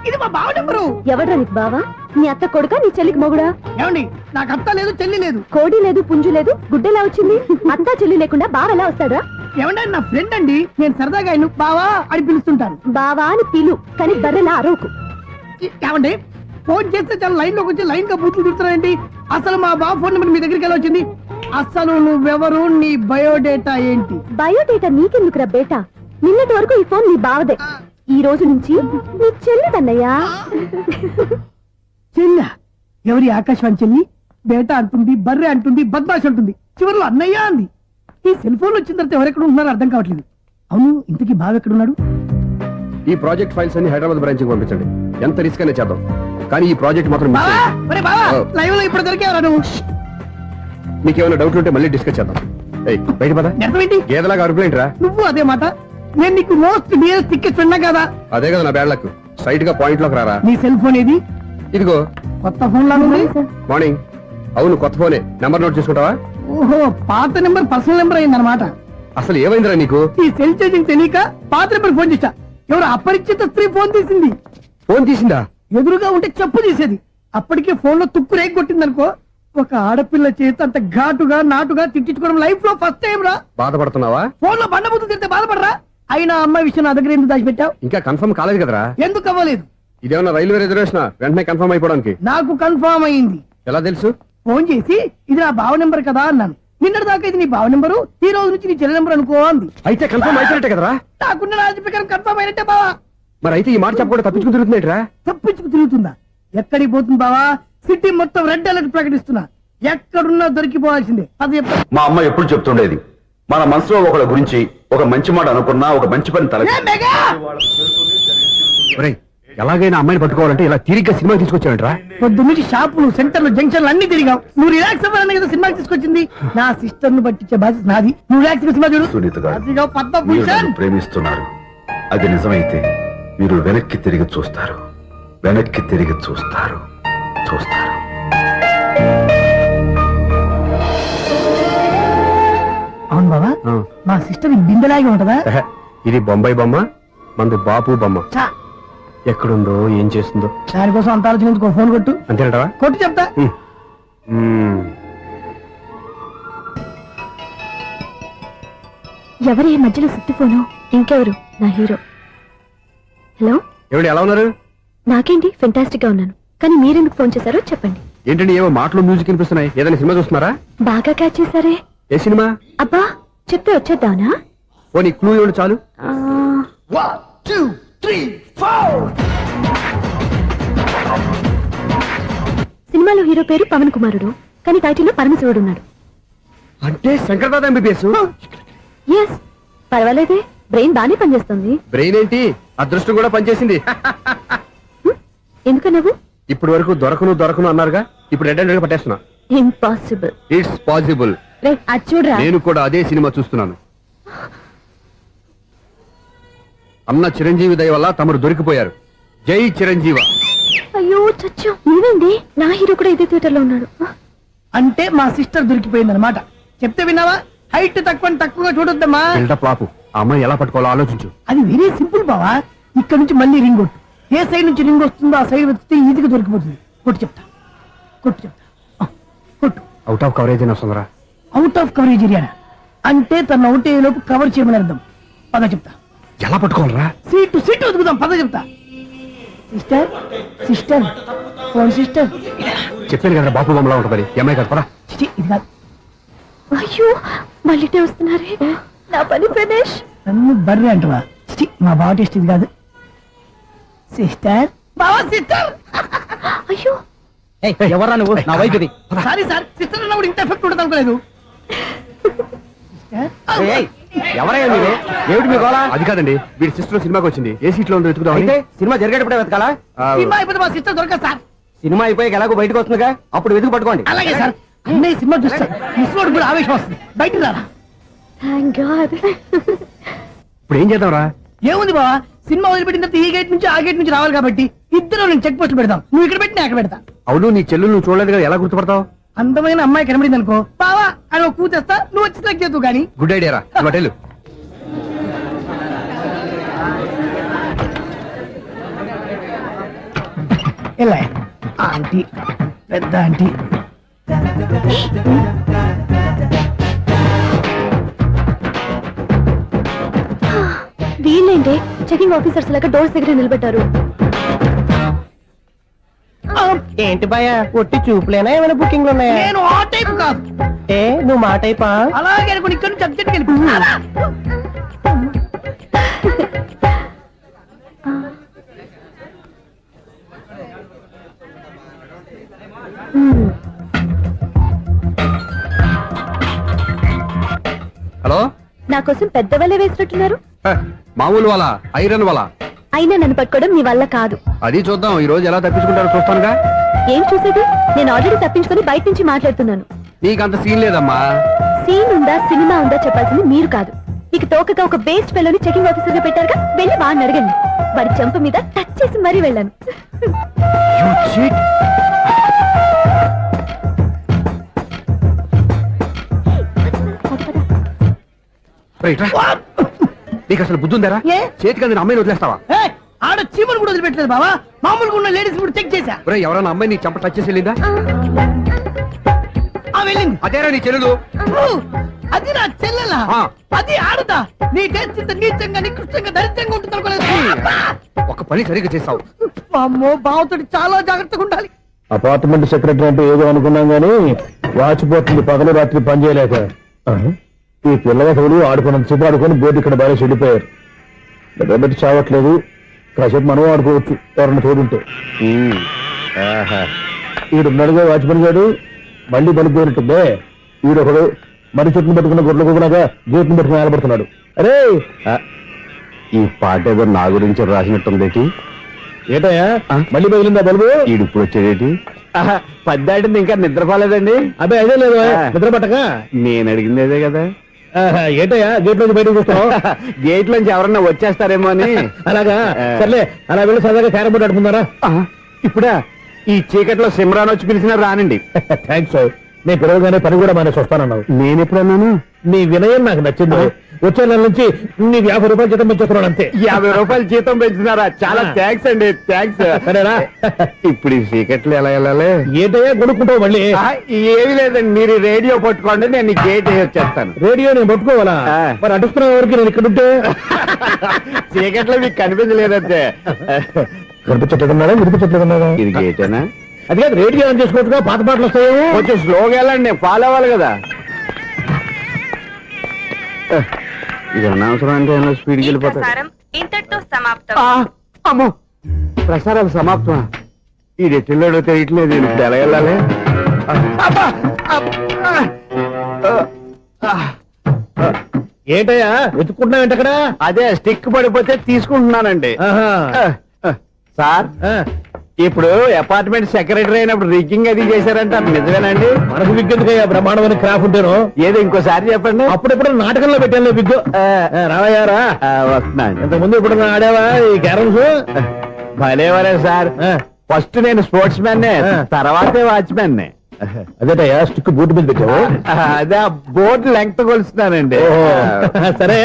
ఇది మా బావ నెంబరు. ఎవడ్రా నీకు బావా? నీ అత్త కొడుక నీ చెల్లికి మొగుడా? ఏమండి నాకు అత్త లేదు చెల్లి లేదు, కోడి లేదు పుంజు లేదు, గుడ్డెలా వచ్చింది? అత్త చెల్లి లేకుండా బావ ఎలా వస్తాడా? ఏమంటే నా ఫ్రెండ్ అండి, నేను సరదాగా ఆయన బావా అని పిలుస్తుంటాను. బావా అని పిలు, కానీ బర్రెలా అరవకు. ఏమండి ఫోన్ చేస్తే చాలా లైన్ లోకి వచ్చి లైన్ గా బూతులు తిడుతున్నాయండి. అసలు మా బావ ఫోన్ నెంబర్ మీ దగ్గరికి ఎలా వచ్చింది? అసలు నువ్వెవరు, నీ బయోడేటా ఏంటి? బయోడేటా నీకెందుకురా బేటా? నిన్నటి వరకు ఈ ఫోన్ నీ బావదే, ఈ రోజు నుంచి నీ చెల్లిదన్నయ్యా. చెల్లి ఎవరి? ఆకాశవాణి చెల్లి. బేటా అంటుంది, బర్రె అంటుంది, బద్మాష్ అంటుంది, చివరిలో అన్నయ్య అంది. ఈ సెల్ ఫోన్ వచ్చిన తర్వాత ఎవరెక్కడ ఉంటున్నారో అర్థం కావట్లేదు. అవును ఇంతకీ బావ ఎక్కడున్నాడు? ఈ ప్రాజెక్ట్ ఫైల్స్ అన్ని హైదరాబాద్ బ్రాంచ్ కి పంపించండి. ఎంత రిస్క్ అయినా చేద్దాం, కానీ ఈ ప్రాజెక్ట్ మాత్రం miss చేయొద్దు. లైవ్ లో ఇప్పుడు దొరికేవరా నువ్వు? మీకేమైనా డౌట్ ఉంటే మళ్ళీ డిస్కస్ చేద్దాం. బయట పద. నిజమేంటి? గేదలాగా అరుపులేంట్రా? నువ్వు అదే మాట. నేను నీకు మోస్ట్ డియర్ టికెట్ విన్నా కదా. అదే కదా నా బ్యాడ్ లక్. స్ట్రైట్ గా పాయింట్ లోకి రారా. నీ సెల్ ఫోన్ ఏది? ఇదిగో కొత్త ఫోన్ లాగా ఉంది. మార్నింగ్. అవును కొత్త ఫోనే. నెంబర్ నోట్ చేసుకుంటావా? ఓహో పాత నెంబర్ పర్సనల్ నెంబర్ అయిందన్నమాట. అసలు ఏమైందిరా నీకు? ఈ సెల్ చేసింగ్ తెలియక పాత నెంబర్ ఫోన్ చేశా. ఎవరు అపరిచిత స్త్రీ ఫోన్ తీసింది. ఫోన్ తీసిందా? ఎదురుగా ఉంటే చెప్పు తీసేది. అప్పటికే ఫోన్ లో తుక్కు రేగి కొట్టిందనుకో, ఒక ఆడపిల్ల చేత అంత ఘాటుగా నాటుగా తిట్టించుకోవడం లైఫ్ లో ఫస్ట్ టైం రా. బాధపడుతున్నావా? ఫోన్ లో బండబుద్ధి తింటే బాధపడరా? అయినా అమ్మాయి విషయం నా దగ్గర ఎందుకు దాచిపెట్టావు? ఇంకా కన్ఫర్మ్ కాలేదు కదరా. ఎందుకు అవ్వలేదు? ఇదేమన్నా రైల్వే రిజర్వేషన్ వెంటనే కన్ఫర్మ్ అయిపోవడానికి? నాకు కన్ఫర్మ్ అయింది. ఎలా తెలుసు? ఫోన్ చేసి ఇది నా బావ నెంబర్ కదా అన్నాను. నిన్నటి దాకా ఇది నీ బావ నెంబరు, ఈ రోజు నుంచి నీ చెల్లి నెంబర్ అనుకో అంది. అయితే కన్ఫర్మ్ అయిపోయినట్టే కదరా. నాకున్న రాజు ప్రకారం కన్ఫర్మ్ అయినట్టే బావా. మరి అయితే ఈ మాట చెప్పకుండా తప్పించుకుని తిరుగుతున్నట్రా? తప్పించుకు తిరుగుతుందా? ఎక్కడికి పోతుంది బావా? సిటీ మొత్తం రెడ్ అలర్ట్ ప్రకటిస్తున్నా. ఎక్కడున్నా దొరికిపోవాల్సిందే. అది చెప్తా. మా అమ్మ ఎప్పుడు చెప్తుండేది, మన మనసులో ఒకళ్ళ గురించి ఒక మంచి మాట అనుకున్నా ఒక మంచి పని తల. ఎలాగైనా అమ్మాయిని పట్టుకోవాలంటే ఇలా తిరిగ్గా సినిమా తీసుకొచ్చాడంట్రా. పొద్దు నుంచి షాపులు, సెంటర్లు, జంక్షన్లు అన్ని తిరిగావు. నువ్వు రిలాక్స్ అవ్వాలని కదా సినిమాకి తీసుకొచ్చింది. నా సిస్టర్ ను పట్టించే బాధ్యత నాది. నువ్వు రిలాక్స్ సినిమా చూడు. సునీత గారు, అదిగో పద్మ మీరు భూషణ్. నన్ను ప్రేమిస్తున్నారు. అది నిజమైతే మీరు వెనక్కి తిరిగి చూస్తారు, వెనక్కి తిరిగి చూస్తారు, చూస్తారు. అవును బాబా, మా సిస్టర్ బిందెలాగే ఉంటదా? ఇది బొంబాయి బొమ్మ, మంది బాపు బొమ్మ. చా, ఎక్కడుందో ఏం చేస్తుందో దానికోసం అంత ఆలోచించుకో. ఫోన్ కొట్టు. అంతేనటవా? కొట్టు చెప్తా. ఎవరు ఈ మధ్యలో సుత్తిపోను? ఇంకెవరు? నా హీరో. హలో, ఏమిటి ఎలా ఉన్నారు? నాకేంటి ఫెంటాస్టిక్ గా ఉన్నాను, కానీ మీరెందుకు ఫోన్ చేశారో చెప్పండి. ఏంటండి ఏవో మాటలు మ్యూజిక్ వినిపిస్తున్నాయి. ఏదైనా సినిమా చూస్తున్నారా? బాగా క్యాచ్ చేశారే. ఏ సినిమా? అబ్బా, చెప్తే వచ్చేద్దానా? ఓ నీ క్లూ ఇవ్వండి చాలు. సినిమాలో హీరో పేరు పవన్ కుమారుడు, కానీ టైటిల్లో పరమశివుడు ఉన్నాడు. అంటే శంకర్దాద ఎంబీబీఎస్. ఎస్, పర్వాలేదే, బ్రెయిన్ బానే పనిచేస్తుంది. బ్రెయిన్ ఏంటి, అదృష్టం కూడా పనిచేసింది. ఎందుకన్నావు? ఇప్పటి వరకు దొరకను అన్నారుగా, ఇప్పుడు రెడ్ హ్యాండెడ్ గా పట్టేస్తున్నా. ఇంపాసిబుల్. It's possible. అది చూడరా. నేను కూడా అదే సినిమా చూస్తున్నాను. అన్న చిరంజీవి దయ వల్ల తమరు దొరికిపోయారు. జై చిరంజీవ. అయ్యో చచ్చు, నీవేంది? నా హీరో కూడా ఇదే థియేటర్ లో ఉన్నాడు. అంటే మా సిస్టర్ దొరికిపోయింది అనమాట. చెప్తే విన్నావా? హైట్ తక్కువగా చూడొద్దమ్మా. బిల్డప్ లాపు. ఆ అమ్మాయి ఎలా పట్టుకోవాలో ఆలోచించు. అది వెరీ సింపుల్ బావా. ఇక్కడ నుంచి మళ్ళీ రింగ్ కొట్టు. ఏ సైడ్ నుంచి రింగ్ వస్తుందో ఆ సైడ్ వస్తే ఈజీగా దొరికిపోతుంది. కొట్టు చెప్తా. కొట్టు. అవుట్ ఆఫ్ కవరేజ్ అయినా వస్తుందరా? అవుట్ ఆఫ్ కవరేజ్ ఏరియా అంటే తన అవుట్ అయ్యే లోపు కవర్ చేయమని అర్థం. పద చెప్తా. ఎలా పట్టుకోవాలరా? సీటు వెతుకుదాం. పద చెప్తా. Sister phone sister. చెప్పాను కదా బాపు బొమ్మలా ఉంటుంది. ఎంఐ కదా పరా. ఇది కాదు. అయ్యో, మళ్ళీ వస్తున్నారే. నా పని ఫినిష్. నన్ను బర్రె అంటవా? మా బావ టేస్ట్ ఇది కాదు. సిస్టర్, బావా సిస్టర్. అయ్యో, ఎవరా నువ్వు? నా వైపు ఇది. సారీ సార్, సిస్టర్ ఉన్నప్పుడు ఇంత ఎఫెక్ట్ ఉంటుంది అనుకోలేదు. ఎవరైనా మీరే? ఏమిటి మీ గోళ? అది కాదండి, వీడి సిస్టర్ సినిమాకి వచ్చింది. ఏ సీట్ లో ఉందో వెతుకుదాం. అయితే సినిమా జరిగేటప్పుడే వెతకాలా? సినిమా అయిపోతే మా సిస్టర్ దొరకదు సార్. సినిమా అయిపోయాక ఎలాగో బయటకు వస్తుందిగా, అప్పుడు వెతుకు పట్టుకోండి. అలాగే సార్. అన్నయ్య సినిమా చూస్తారు. మిస్లోడు కూడా ఆవేశం వస్తుంది. బయట రారా. Thank God. ఇప్పుడు ఏం చేద్దాం రా? ఏముంది బావా, సినిమా వదిలిపెట్టిన తర్వాత ఈ గేట్ నుంచి ఆ గేట్ నుంచి రావాలి కాబట్టి ఇద్దరు నేను చెక్ పోస్ట్ పెడతాం. నువ్వు ఇక్కడ పెట్టి నేను అక్కడ పెడతా. అవును, నీ చెల్లు నువ్వు చూడలేదు కదా, ఎలా గుర్తుపడతావు? అందమైన అమ్మాయి కనబడింది అనుకో, బావా అని ఒక కూతేస్తా, నువ్వు వచ్చి సెలెక్ట్ చేద్దు కానీ. గుడ్ ఐడియా రా. హోటల్ ఎలా ఆంటీ, పెద్ద ఆంటీ. వీళ్ళేంటి చెకింగ్ ఆఫీసర్స్ లాగా డోర్స్ దగ్గర నిలబెట్టారు. ఏంటి భయ, ఒట్టి చూపులేనా ఏమైనా బుకింగ్లు ఉన్నాయా? నేను ఆ టైప్ కాదు. నువ్వు మా టైపా? అలాగే అనుకుని ఇక్కడ నుంచి అర్జెంట్కి వెళ్ళిపోతున్నా. హలో, నా కోసం పెద్ద వలే వేసినట్టున్నారు. మామూలు వాళ్ళ, ఐరన్ వాళ్ళ. అయినా నన్ను పట్టుకోవడం మీ వల్ల కాదు. అది చూద్దాం, ఈ రోజు ఎలా తప్పించుకుంటారో చూస్తానుగా. ఏం చూసేది? నేను ఆల్రెడీ తప్పించుకొని బయట నుంచి మాట్లాడుతున్నాను. నీకంత సీన్ లేదమ్మా. సీన్ ఉందా సినిమా ఉందా చెప్పాల్సింది మీరు కాదు. మీకు తోకగా ఒక బేస్ట్ ఫెలోని చెకింగ్ ఆఫీసర్ గా పెట్టారుగా, వెళ్ళి వాడిని అడగండి. వాడి చెంప మీద టచ్ చేసి మరీ వెళ్ళాను. నీకు అసలు బుద్ధి ఉందారా? చేతికి అందిన అమ్మాయిని వదిలేస్తావా? ఆడ చీమలు కూడా వదిలిపెట్టలేదు బావా. మామూలుగా ఉన్న లేడీస్ కూడా చెక్ చేశా. ఎవరైనా అమ్మాయి నీ చెంప టచ్ చేసి వెళ్ళిందా? వెళ్ళింది. అదేరా నీ చెల్లెలు. అది నా చెల్లెల. అది ఆడదా? నీ టేస్ట్ ఇంత నీచంగా నికృష్టంగా దరిద్రంగా ఉంటుంది అనుకోలేదు. ఒక పని సరిగ్గా చేసావు. అమ్మో బావతోటి చాలా జాగ్రత్తగా ఉండాలి. అపార్ట్మెంట్ సెక్రటరీ అంటే ఏదో అనుకున్నాం గానీ వాచిపోతుంది పగలు రాత్రి పని చేయలేక. ఈ పిల్లగతులు ఆడుకున్నంత సేపు ఆడుకొని బోర్డు ఇక్కడ బాగా చెడిపోయారు. నిద్రబెట్టి చావట్లేదు. కాసేపు మనం ఆడుకోవచ్చు ఎవరన్నా తోడుంటే. ఈడున్నాడుగా వాచ్మెన్ గారు మళ్ళీ బలిపోయినట్టుందే. ఈడొకడు మరి చెట్టును పట్టుకున్న గొడ్ల కుక్కలాగా గేట్ను పట్టుకుని ఆడబడుతున్నాడు. అరే ఈ పాట ఏదో నా గురించి రాసినట్టుంది. ఏటయ్యా మళ్ళీ బదిలిందా బల్బు? ఈడిప్పుడు వచ్చేదేటి? పద్దాటింది ఇంకా నిద్రపోలేదండి. అదే అదే లేదు నిద్ర పట్టక. నేను అడిగింది అదే కదా. ఏటయ్యా గేట్ నుంచి బయటకు చూస్తావు? గేట్ నుంచి ఎవరన్నా వచ్చేస్తారేమో అని. అలాగా సర్లే అలా వెళ్ళి సరదాగా క్యారం బోర్డు ఆడుకున్నారా? ఇప్పుడా ఈ చీకట్లో సిమ్రాన్ వచ్చి పిలిచినా రానండి. థ్యాంక్స్. నేను పిలవగానే పని కూడా మానేసి వస్తానన్నావు. నేను ఎప్పుడన్నాను? నీ వినయం నాకు నచ్చింది. వచ్చే నెల నుంచి నీకు 50 రూపాయలు జీతం పెంచుతున్నాను అంతే. 50 రూపాయలు జీతం పెంచుతున్నారా? చాలా థ్యాంక్స్ అండి. థ్యాంక్స్. సరేనా? ఇప్పుడు ఈ చీకట్లు ఎలా వెళ్ళాలి? ఏంటయ్యా కొనుక్కుంటావు మళ్ళీ? ఏమి లేదండి, మీరు రేడియో పట్టుకోండి, నేను గేట్ వచ్చేస్తాను. రేడియో నేను పట్టుకోవాలా? మరి అడుస్తున్న వరకు నేను ఇక్కడ ఉంటే చీకట్లో మీకు కనిపించలేదంటే. కనిపించట్లేదన్నారా వినిపించట్లేదన్నారా? ఇది గేటేనా? అది కాదు రేడియో ఆన్ చేసుకోవచ్చుగా, పాత పాటలు వస్తాయి. కొంచెం స్లోగా వెళ్ళండి, నేను ఫాలో అవ్వాలి కదా. ఇది అనవసరం అంటే స్పీడ్కి వెళ్ళిపోతారు. ఇంతటితో సమాప్తం. అమ్మో ప్రసారాలు సమాప్తమా? ఈ రెట్టిల్లోడో తెలియట్లేదు. నేను ఇప్పుడు ఎలా వెళ్ళాలి? ఏంటయ్యా వెతుక్కుంటున్నావు ఏంటక్కడ? అదే స్టిక్ పడిపోతే తీసుకుంటున్నానండి. సార్ ఇప్పుడు అపార్ట్మెంట్ సెక్రటరీ అయినప్పుడు రిగ్గింగ్ అది చేశారంటే అది నిజమేనండి? మనకు విగ్గెందుకయ్యా బ్రహ్మాండమైన క్రాఫ్ ఉంటాను. ఏదో ఇంకోసారి చెప్పండి. అప్పుడెప్పుడు నాటకంలో పెట్టాను విగ్గు. రావయ్యారా? వస్తున్నాను. ఇంతకుముందు ఇప్పుడు ఆడావా ఈ క్యారమ్స్? భలేవరే సార్. ఫస్ట్ నేను స్పోర్ట్స్ మ్యాన్, తర్వాతే వాచ్మెన్. అదేటయ్యా స్టిక్ బూట్ మీద పెట్టావు? అదే ఆ బోర్డు లెంగ్త్ కొలుస్తున్నానండి. సరే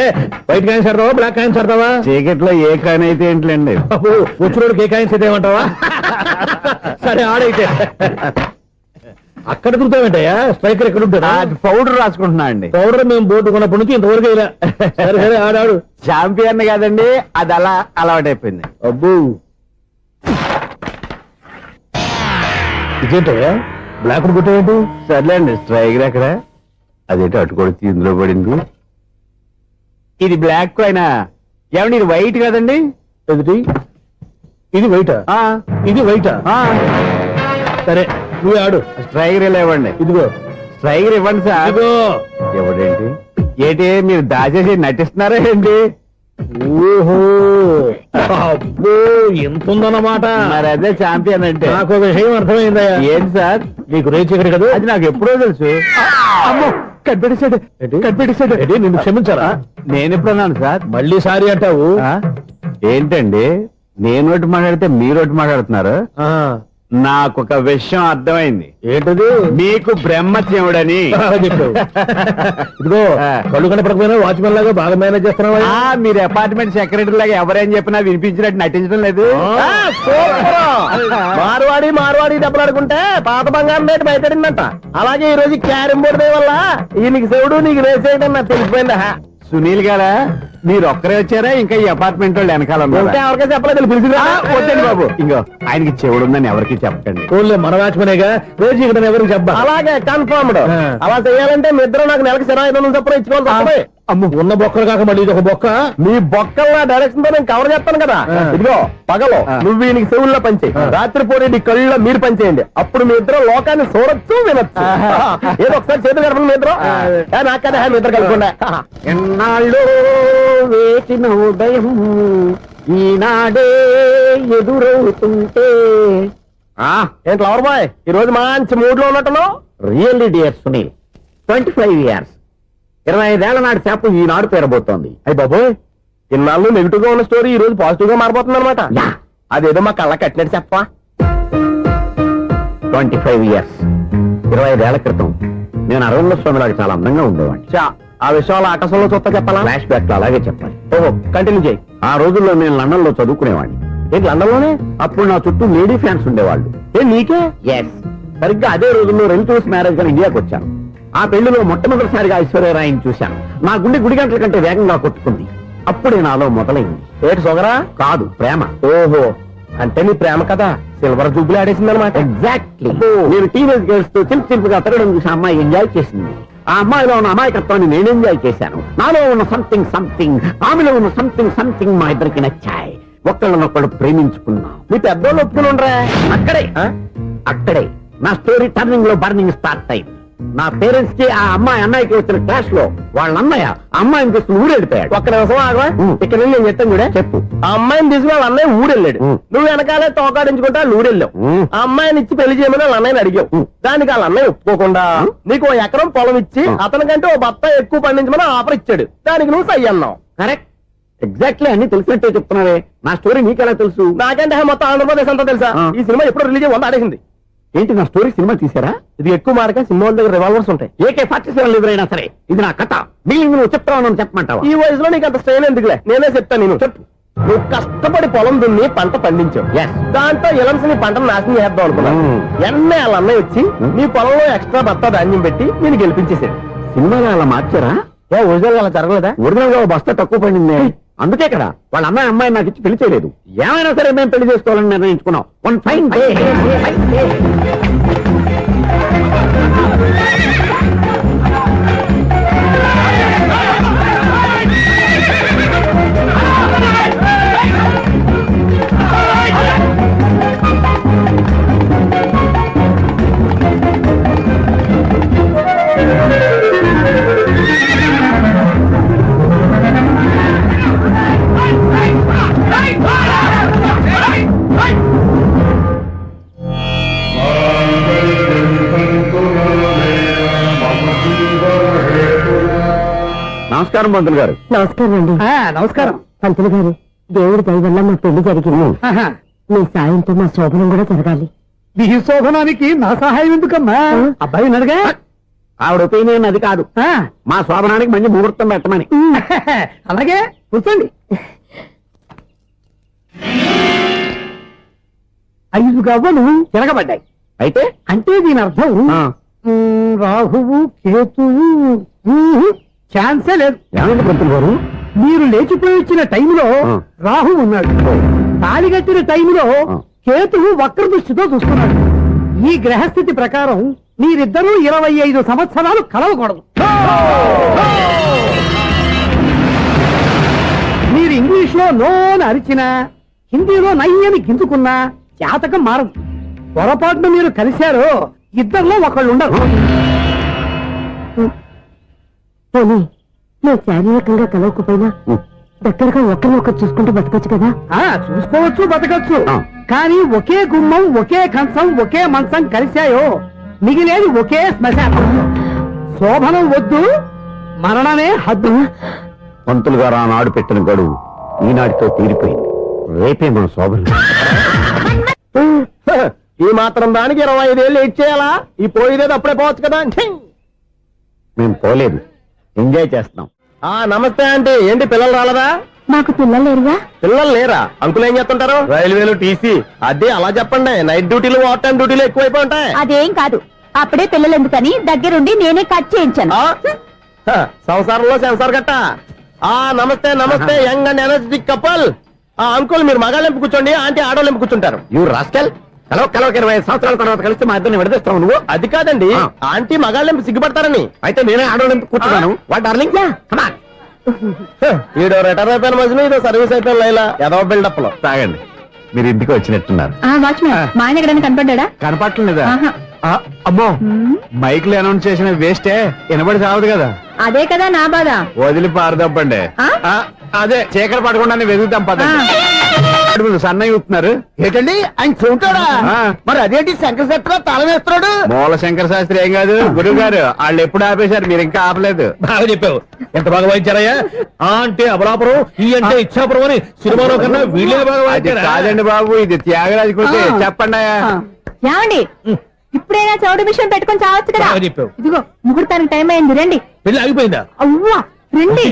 వైట్ కాయిన్స్ ఆడతావా బ్లాక్ కాయిన్స్ ఆడతావా? చీకట్లో ఏ కాయిన్ అయితే ఏంటండి? వచ్చినోడికి ఏ కాయిన్స్ అయితే ఏమంటావా? సరే ఆడైతే. అక్కడ దొరుకుతావేంటయ్యా? స్ట్రైకర్ ఎక్కడ ఉంటాడా? పౌడర్ రాసుకుంటున్నా అండి. పౌడర్ మేము బోర్డు కొన్నప్పటి నుంచి ఇంతవరకు ఇలా. సరే సరే ఆడాడు. ఛాంపియన్ కాదండి, అది అలా అలవాటైపోయింది. అబ్బు ఇదేంటయ్యా బ్లాక్ కొట్టేయండి? సర్లేండి. స్ట్రైకర్ ఎక్కడ? అదేంటి అటుకొడితే ఇందులో పడింది. ఇది బ్లాక్ కాయిన్. ఏమండి ఇది వైట్ కదండి? ఎదుటి ఇది వైటా? ఇది వైటా? సరే నువ్వు ఆడు. స్ట్రైకర్ ఇలా ఇవ్వండి. ఇదిగో స్ట్రైకర్ ఇవ్వండి సార్. ఇదిగో. ఎవడేంటి ఏంటి మీరు దాచేసి నటిస్తున్నారా ఏంటి? ఓహో అబ్బో ఎంత ఉందన్నమాట. మరి అదే ఛాంపియన్ అంటే. నాకు ఒక విషయం అర్థమైందయ్యా. ఏంటి సార్? నీకు రేచి ఇక్కడ కదా? అది నాకు ఎప్పుడో తెలుసు. అమ్మో కనిపెట్టేశాడు, కనిపెట్టేశాడు. నిన్ను క్షమించారా? నేను ఎప్పుడన్నాను సార్? మళ్ళీ సారీ అంటావు? ఏంటండి నేను ఒకటి మాట్లాడితే మీరు ఒకటి మాట్లాడుతున్నారు. నాకు ఒక విషయం అర్థమైంది. ఏంటది? మీకు బ్రహ్మత్యముడని చెప్పావు. ఇదిగో కళ్ళు కనపడకపోయినా వాచ్మెన్ లాగా బాగా మేనేజ్ చేస్తున్నావా? మీరు అపార్ట్మెంట్ సెక్రటరీ లాగా ఎవరేం చెప్పినా వినిపించినట్టు నటించడం లేదు. మార్వాడి దెబ్బలాడుకుంటే పాత బంగారం రేటు బయటడిందంట. అలాగే ఈ రోజు క్యారం బోర్డు వల్ల ఈయనకి శివుడు నీకు రేసేయడం నాకు తెలిసిపోయిందా? సునీల్ గారా మీరు ఒక్కరే వచ్చారా? ఇంకా ఈ అపార్ట్మెంట్ వాళ్ళు వెనకాల ఎవరికైనా చెప్పలేదు పిలిచిరా? వద్దండి బాబు. ఇంకో ఆయనకి చెవుడుందని ఎవరికి చెప్పకండి. ఓన్లీ మన వాచ్మనేగా రోజు ఇక్కడ ఎవరికి చెప్పా. అలాగే కన్ఫర్మ్డ్. అలా చేయాలంటే మీ ఇద్దరు నాకు నెలకు 500 చొప్పున ఇచ్చుకోవాలి. అమ్మ ఉన్న బొక్కలు కాక మళ్ళీ ఇది ఒక బొక్క. మీ బొక్కల డైరెక్షన్ తో నేను కవర్ చేస్తాను కదా. ఇదిగో పగలో నువ్వు ఈయనకి చెవుల్లో పనిచేయి, రాత్రిపూట నీ కళ్ళలో మీరు పనిచేయండి. అప్పుడు మీ ఇద్దరు లోకాన్ని చూడొచ్చు వినొచ్చు. ఏదో ఒకసారి చేతులు కలపండి మీ ఇద్దరు. నాకు కదా మీ ఇద్దరు కలపకుండా. ఎన్నాళ్ళు వేసిన ఉదయం ఈనాడే ఎదురవుతుంటే. ఏంటి లవర్ బాయ్ ఈ రోజు మంచి మూడ్ లో ఉన్నట్టున్నావు? రియల్లీ డియర్ సునీల్, 25 years 25 ఏళ్ల నాటి చేప ఈనాడు పేరబోతోంది. అయ్యి బాబోయ్ ఇన్నాళ్ళు నెగిటివ్ గా ఉన్న స్టోరీ ఈ రోజు పాజిటివ్ గా మారిపోతుంది అనమాట. అదేదో మా కళ్ళ కట్టినట్టు చెప్పా. 25 years 25 ఏళ్ల క్రితం నేను అరవింద స్వామిలాగా చాలా అందంగా ఉండేవాడిని. ఆ విషయాలు ఆకాశంలో చూస్తా చెప్పాలా? ఫ్లాష్ బ్యాక్ లో అలాగే చెప్పాలి. ఓహో కంటిన్యూ చేయి. ఆ రోజుల్లో నేను లండన్ లో చదువుకునేవాడిని. ఏంటి లండన్ లోనే? అప్పుడు నా చుట్టూ లేడీ ఫ్యాన్స్ ఉండేవాళ్ళు. నీకే? ఎస్ సరిగ్గా అదే రోజుల్లో రిలేటివ్స్ మ్యారేజ్ గా ఇండియాకి వచ్చాను. ఆ పెళ్లిలో మొట్టమొదటిసారిగా ఐశ్వర్యరాయని చూశాను. నా గుండె గుడి గంటల కంటే వేగంగా కొట్టుకుంది. అప్పుడే నాలో మొదలైంది. ఏటి సొగరా? కాదు, ప్రేమ. ఓహో, అంటే నీ ప్రేమ కదా సిల్వర్ జూబ్లీ ఆడేసిందనమాట. ఎగ్జాక్ట్లీ. నేను టీనేజ్ గర్ల్స్ తో చిలుపుగా తిరగడం చూసి ఆ అమ్మాయి ఎంజాయ్ చేసింది. ఆ అమ్మాయిలో ఉన్న అమాయకత్వాన్ని నేను ఎంజాయ్ చేశాను. నాలో ఉన్న సంథింగ్ ఆమెలో ఉన్న సంథింగ్ మా ఇద్దరికి నచ్చాయి. ఒకళ్ళనొక్కడు ప్రేమించుకున్నాం. మీ పెద్దోళ్ళు ఒప్పుకుని ఉండరా? అక్కడే నా స్టోరీ టర్నింగ్ లో బర్నింగ్ స్టార్ట్ అయింది. నా పేరెంట్స్ కి ఆ అమ్మాయి అన్నయ్యకి వచ్చిన క్లాష్ లో వాళ్ళ అన్నయ్య ఆ అమ్మాయిని తీసుకుని ఊరెళ్ళిపోయాడు. ఒక్క నిమిషం ఆగవా? ఇక్కడ నుండి నేను చెప్తాను కూడా. చెప్పు. ఆ అమ్మాయిని తీసుకుని వాళ్ళ అన్నయ్య ఊరెళ్ళాడు. నువ్వు వెనకాలే తోకాడించుకుంటా ఊరెళ్ళావు. ఆ అమ్మాయిని ఇచ్చి పెళ్లి చేయమని వాళ్ళ అన్నయ్యని అడిగావు. దానికి వాళ్ళ అన్నయ్య ఒప్పుకోకుండా నీకు 1 ఎకరం పొలం ఇచ్చి అతనికంటే 1 బత్త ఎక్కువ పండించమని ఆఫర్ ఇచ్చాడు. దానికి నువ్వు సై అన్నావు. కరెక్ట్, ఎగ్జాక్ట్లీ అన్ని తెలిసినట్టే చెప్తున్నావే. నా స్టోరీ నీకెలా తెలుసు? నాకంటే మొత్తం ఆంధ్రప్రదేశ్ అంతా తెలుసా? ఈ సినిమా ఎప్పుడు రిలీజ్ 100 ఆడేసింది. ఏంటి, నా స్టోరీ సినిమా తీసారా? ఇది ఎక్కువ మార్గా సినిమా వాళ్ళ దగ్గర రివాల్వర్స్ ఉంటాయి. AK-47 ఎదురైనా సరే ఇది నా కథ. మిగిలింది నువ్వు చెప్తావు చెప్పమంటావా? ఈ వయసులో నీకు అంత స్ట్రెయిన్ ఎందుకులే, నేనే చెప్తాను. నేను చెప్పు. నువ్వు కష్టపడి పొలం దున్ని పంట పండించావు. దాంతో ఎలమ్స్ నీ పంటను నాశనం చేద్దాం అనుకున్నావు. ఎన్నే వాళ్ళ అన్నయ్య వచ్చి నీ పొలంలో ఎక్స్ట్రా బత్తా ధాన్యం పెట్టి నేను గెలిపించేసాడు. సినిమాలో అలా మార్చారా? ఒరిజినల్ అలా జరగలేదా? ఒరిజినల్ గా బస్తా తక్కువ పడింది. అందుకే కదా వాళ్ళ అమ్మాయి నాకు ఇచ్చి పెళ్లి చేయలేదు. ఏమైనా సరే మేము పెళ్లి చేసుకోవాలని నిర్ణయించుకున్నాం. One fine day. నమస్కారం పంతులు గారు. నమస్కారం అండి. నమస్కారం. పంతులు గారు, దేవుడి దయ వల్ల మా పెళ్లి జరిగింది. మీ సాయంతో మా శోభనం కూడా జరగాలి. మీ శోభనానికి నా సహాయం ఎందుకమ్మా? అబ్బాయి నడగా ఆవిడ ఒపీనియన్ అది కాదు. మా శోభనానికి మంచి ముహూర్తం పెట్టమని. అలాగే కూర్చోండి. 5 గవ్వలు తిరగబడ్డాయి. అయితే అంటే దీని అర్థం రాహువు కేతువు ఛాన్సే లేదు. ఏమైంది పంతులు గారు? మీరు లేచిపోయి వచ్చిన టైంలో రాహు ఉన్నాడు. తాళిగట్టిన టైంలో కేతువు వక్ర దృష్టితో చూస్తున్నాడు. ఈ గ్రహస్థితి ప్రకారం మీరిద్దరూ 25 సంవత్సరాలు కలవకూడదు. మీరు ఇంగ్లీష్ లో నోని అరిచినా, హిందీలో నయ్యని గింజుకున్నా జాతకం మారదు. పొరపాటున మీరు కలిశారో ఇద్దరిలో ఒకళ్ళు ఉండరు. పోనీ మేము శారీరకంగా కలవకపోయినా దగ్గరగా ఒకరినొకరు చూసుకుంటూ బతకొచ్చు కదా? చూసుకోవచ్చు, బతకచ్చు. కానీ ఒకే గుమ్మం, ఒకే కంచం, ఒకే మంచం కలిశాయో మిగిలేది ఒకే శ్మశానం. శోభనం వద్దు, మరణమే హద్దు. పంతులు గారు ఆనాడు పెట్టిన గడువు ఈనాటితో తీరిపోయింది. రేపే మన శోభనం. ఈ మాత్రం దానికి 25 ఏళ్ళు వెయిట్ చేయాలా? ఈ పోయేదేదో అప్పుడే పోవచ్చు కదా. మేము పోలేదు, ఎంజాయ్ చేస్తున్నాం. నమస్తే ఆంటీ. ఏంటి పిల్లలు రాలదా? మాకు పిల్లలు లేరుగా. పిల్లలు లేరా? అంకులు ఏం చేస్తుంటారు? రైల్వేలు, టీసీ. అదే అలా చెప్పండి. నైట్ డ్యూటీలు, ఓవర్ టైం డ్యూటీలు ఎక్కువైపోయి ఉంటాయి. అదేం కాదు, అప్పుడే పిల్లలు ఎందుకని దగ్గరుండి నేనే కట్ చేయించాను. సంసారంలో సెన్సార్ గట్ట. నమస్తే నమస్తే, young and energetic couple. Uncle మీరు మగాళ్ళు ఎంపు కూర్చోండి, ఆంటీ ఆడోళ్ళు ఎంపు కూర్చుంటారు. You rascal. కలవక 25 సంవత్సరాల తర్వాత కలిస్తే మా ఇద్దరిని విడదీస్తావు నువ్వు? అది కాదండి, ఆంటీ మగాళ్ళు ఎంపు సిగ్గుపడతారని. అయితే నేనే ఆడోళ్ళు కూర్చున్నాను. వాట్ డార్లింగ్, ఈడో రిటైర్ అయిపోయిన మధ్యలో ఇదో సర్వీస్ అయిపోయిన లైలా ఏదో బిల్డప్ లో. తాగండి, మీరు ఇంటికి వచ్చినట్టున్నారు. వాచ్మెన్ మా ఆయన ఎక్కడైనా కనపడ్డా? కనపట్లేదా? అమ్మో, మైక్ లో అనౌన్స్ చేసిన వేస్టే, వినబడి సావదు కదా. అదే కదా నా బాధ. వదిలి పారదప్పండి. అదే చీకటి పడకుండా వెతుకుతాం పదండి. సన్నయ్య చూస్తున్నారు ఏంటండి ఆయన చూంటాడా? మరి అదేంటి శంకర శెట్టిలో తాళం వేస్తున్నాడు? మూల శంకర శాస్త్రి ఏం కాదు, గురువు గారు. వాళ్ళు ఎప్పుడు ఆపేశారు, మీరు ఇంకా ఆపలేదు. బాగా చెప్పావు. ఎంత బాగా వాయించారయ్యా. అంటే అబలాపురం, ఈ అంటే ఇచ్చాపురం అని సినిమాలో కన్నా వీళ్ళే బాగా వాయించారు. కాదండి బాబు, ఇది త్యాగరాజ కృతి. చెప్పండి అయ్యా. ఏమండి, ఇప్పుడైనా చౌడు విషయం పెట్టుకొని చావచ్చు కదా. చెప్పావు. ఇదిగో ముహూర్తానికి టైం అయింది, రండి. పెళ్లి ఆగిపోయిందా? అవ్వా రండి.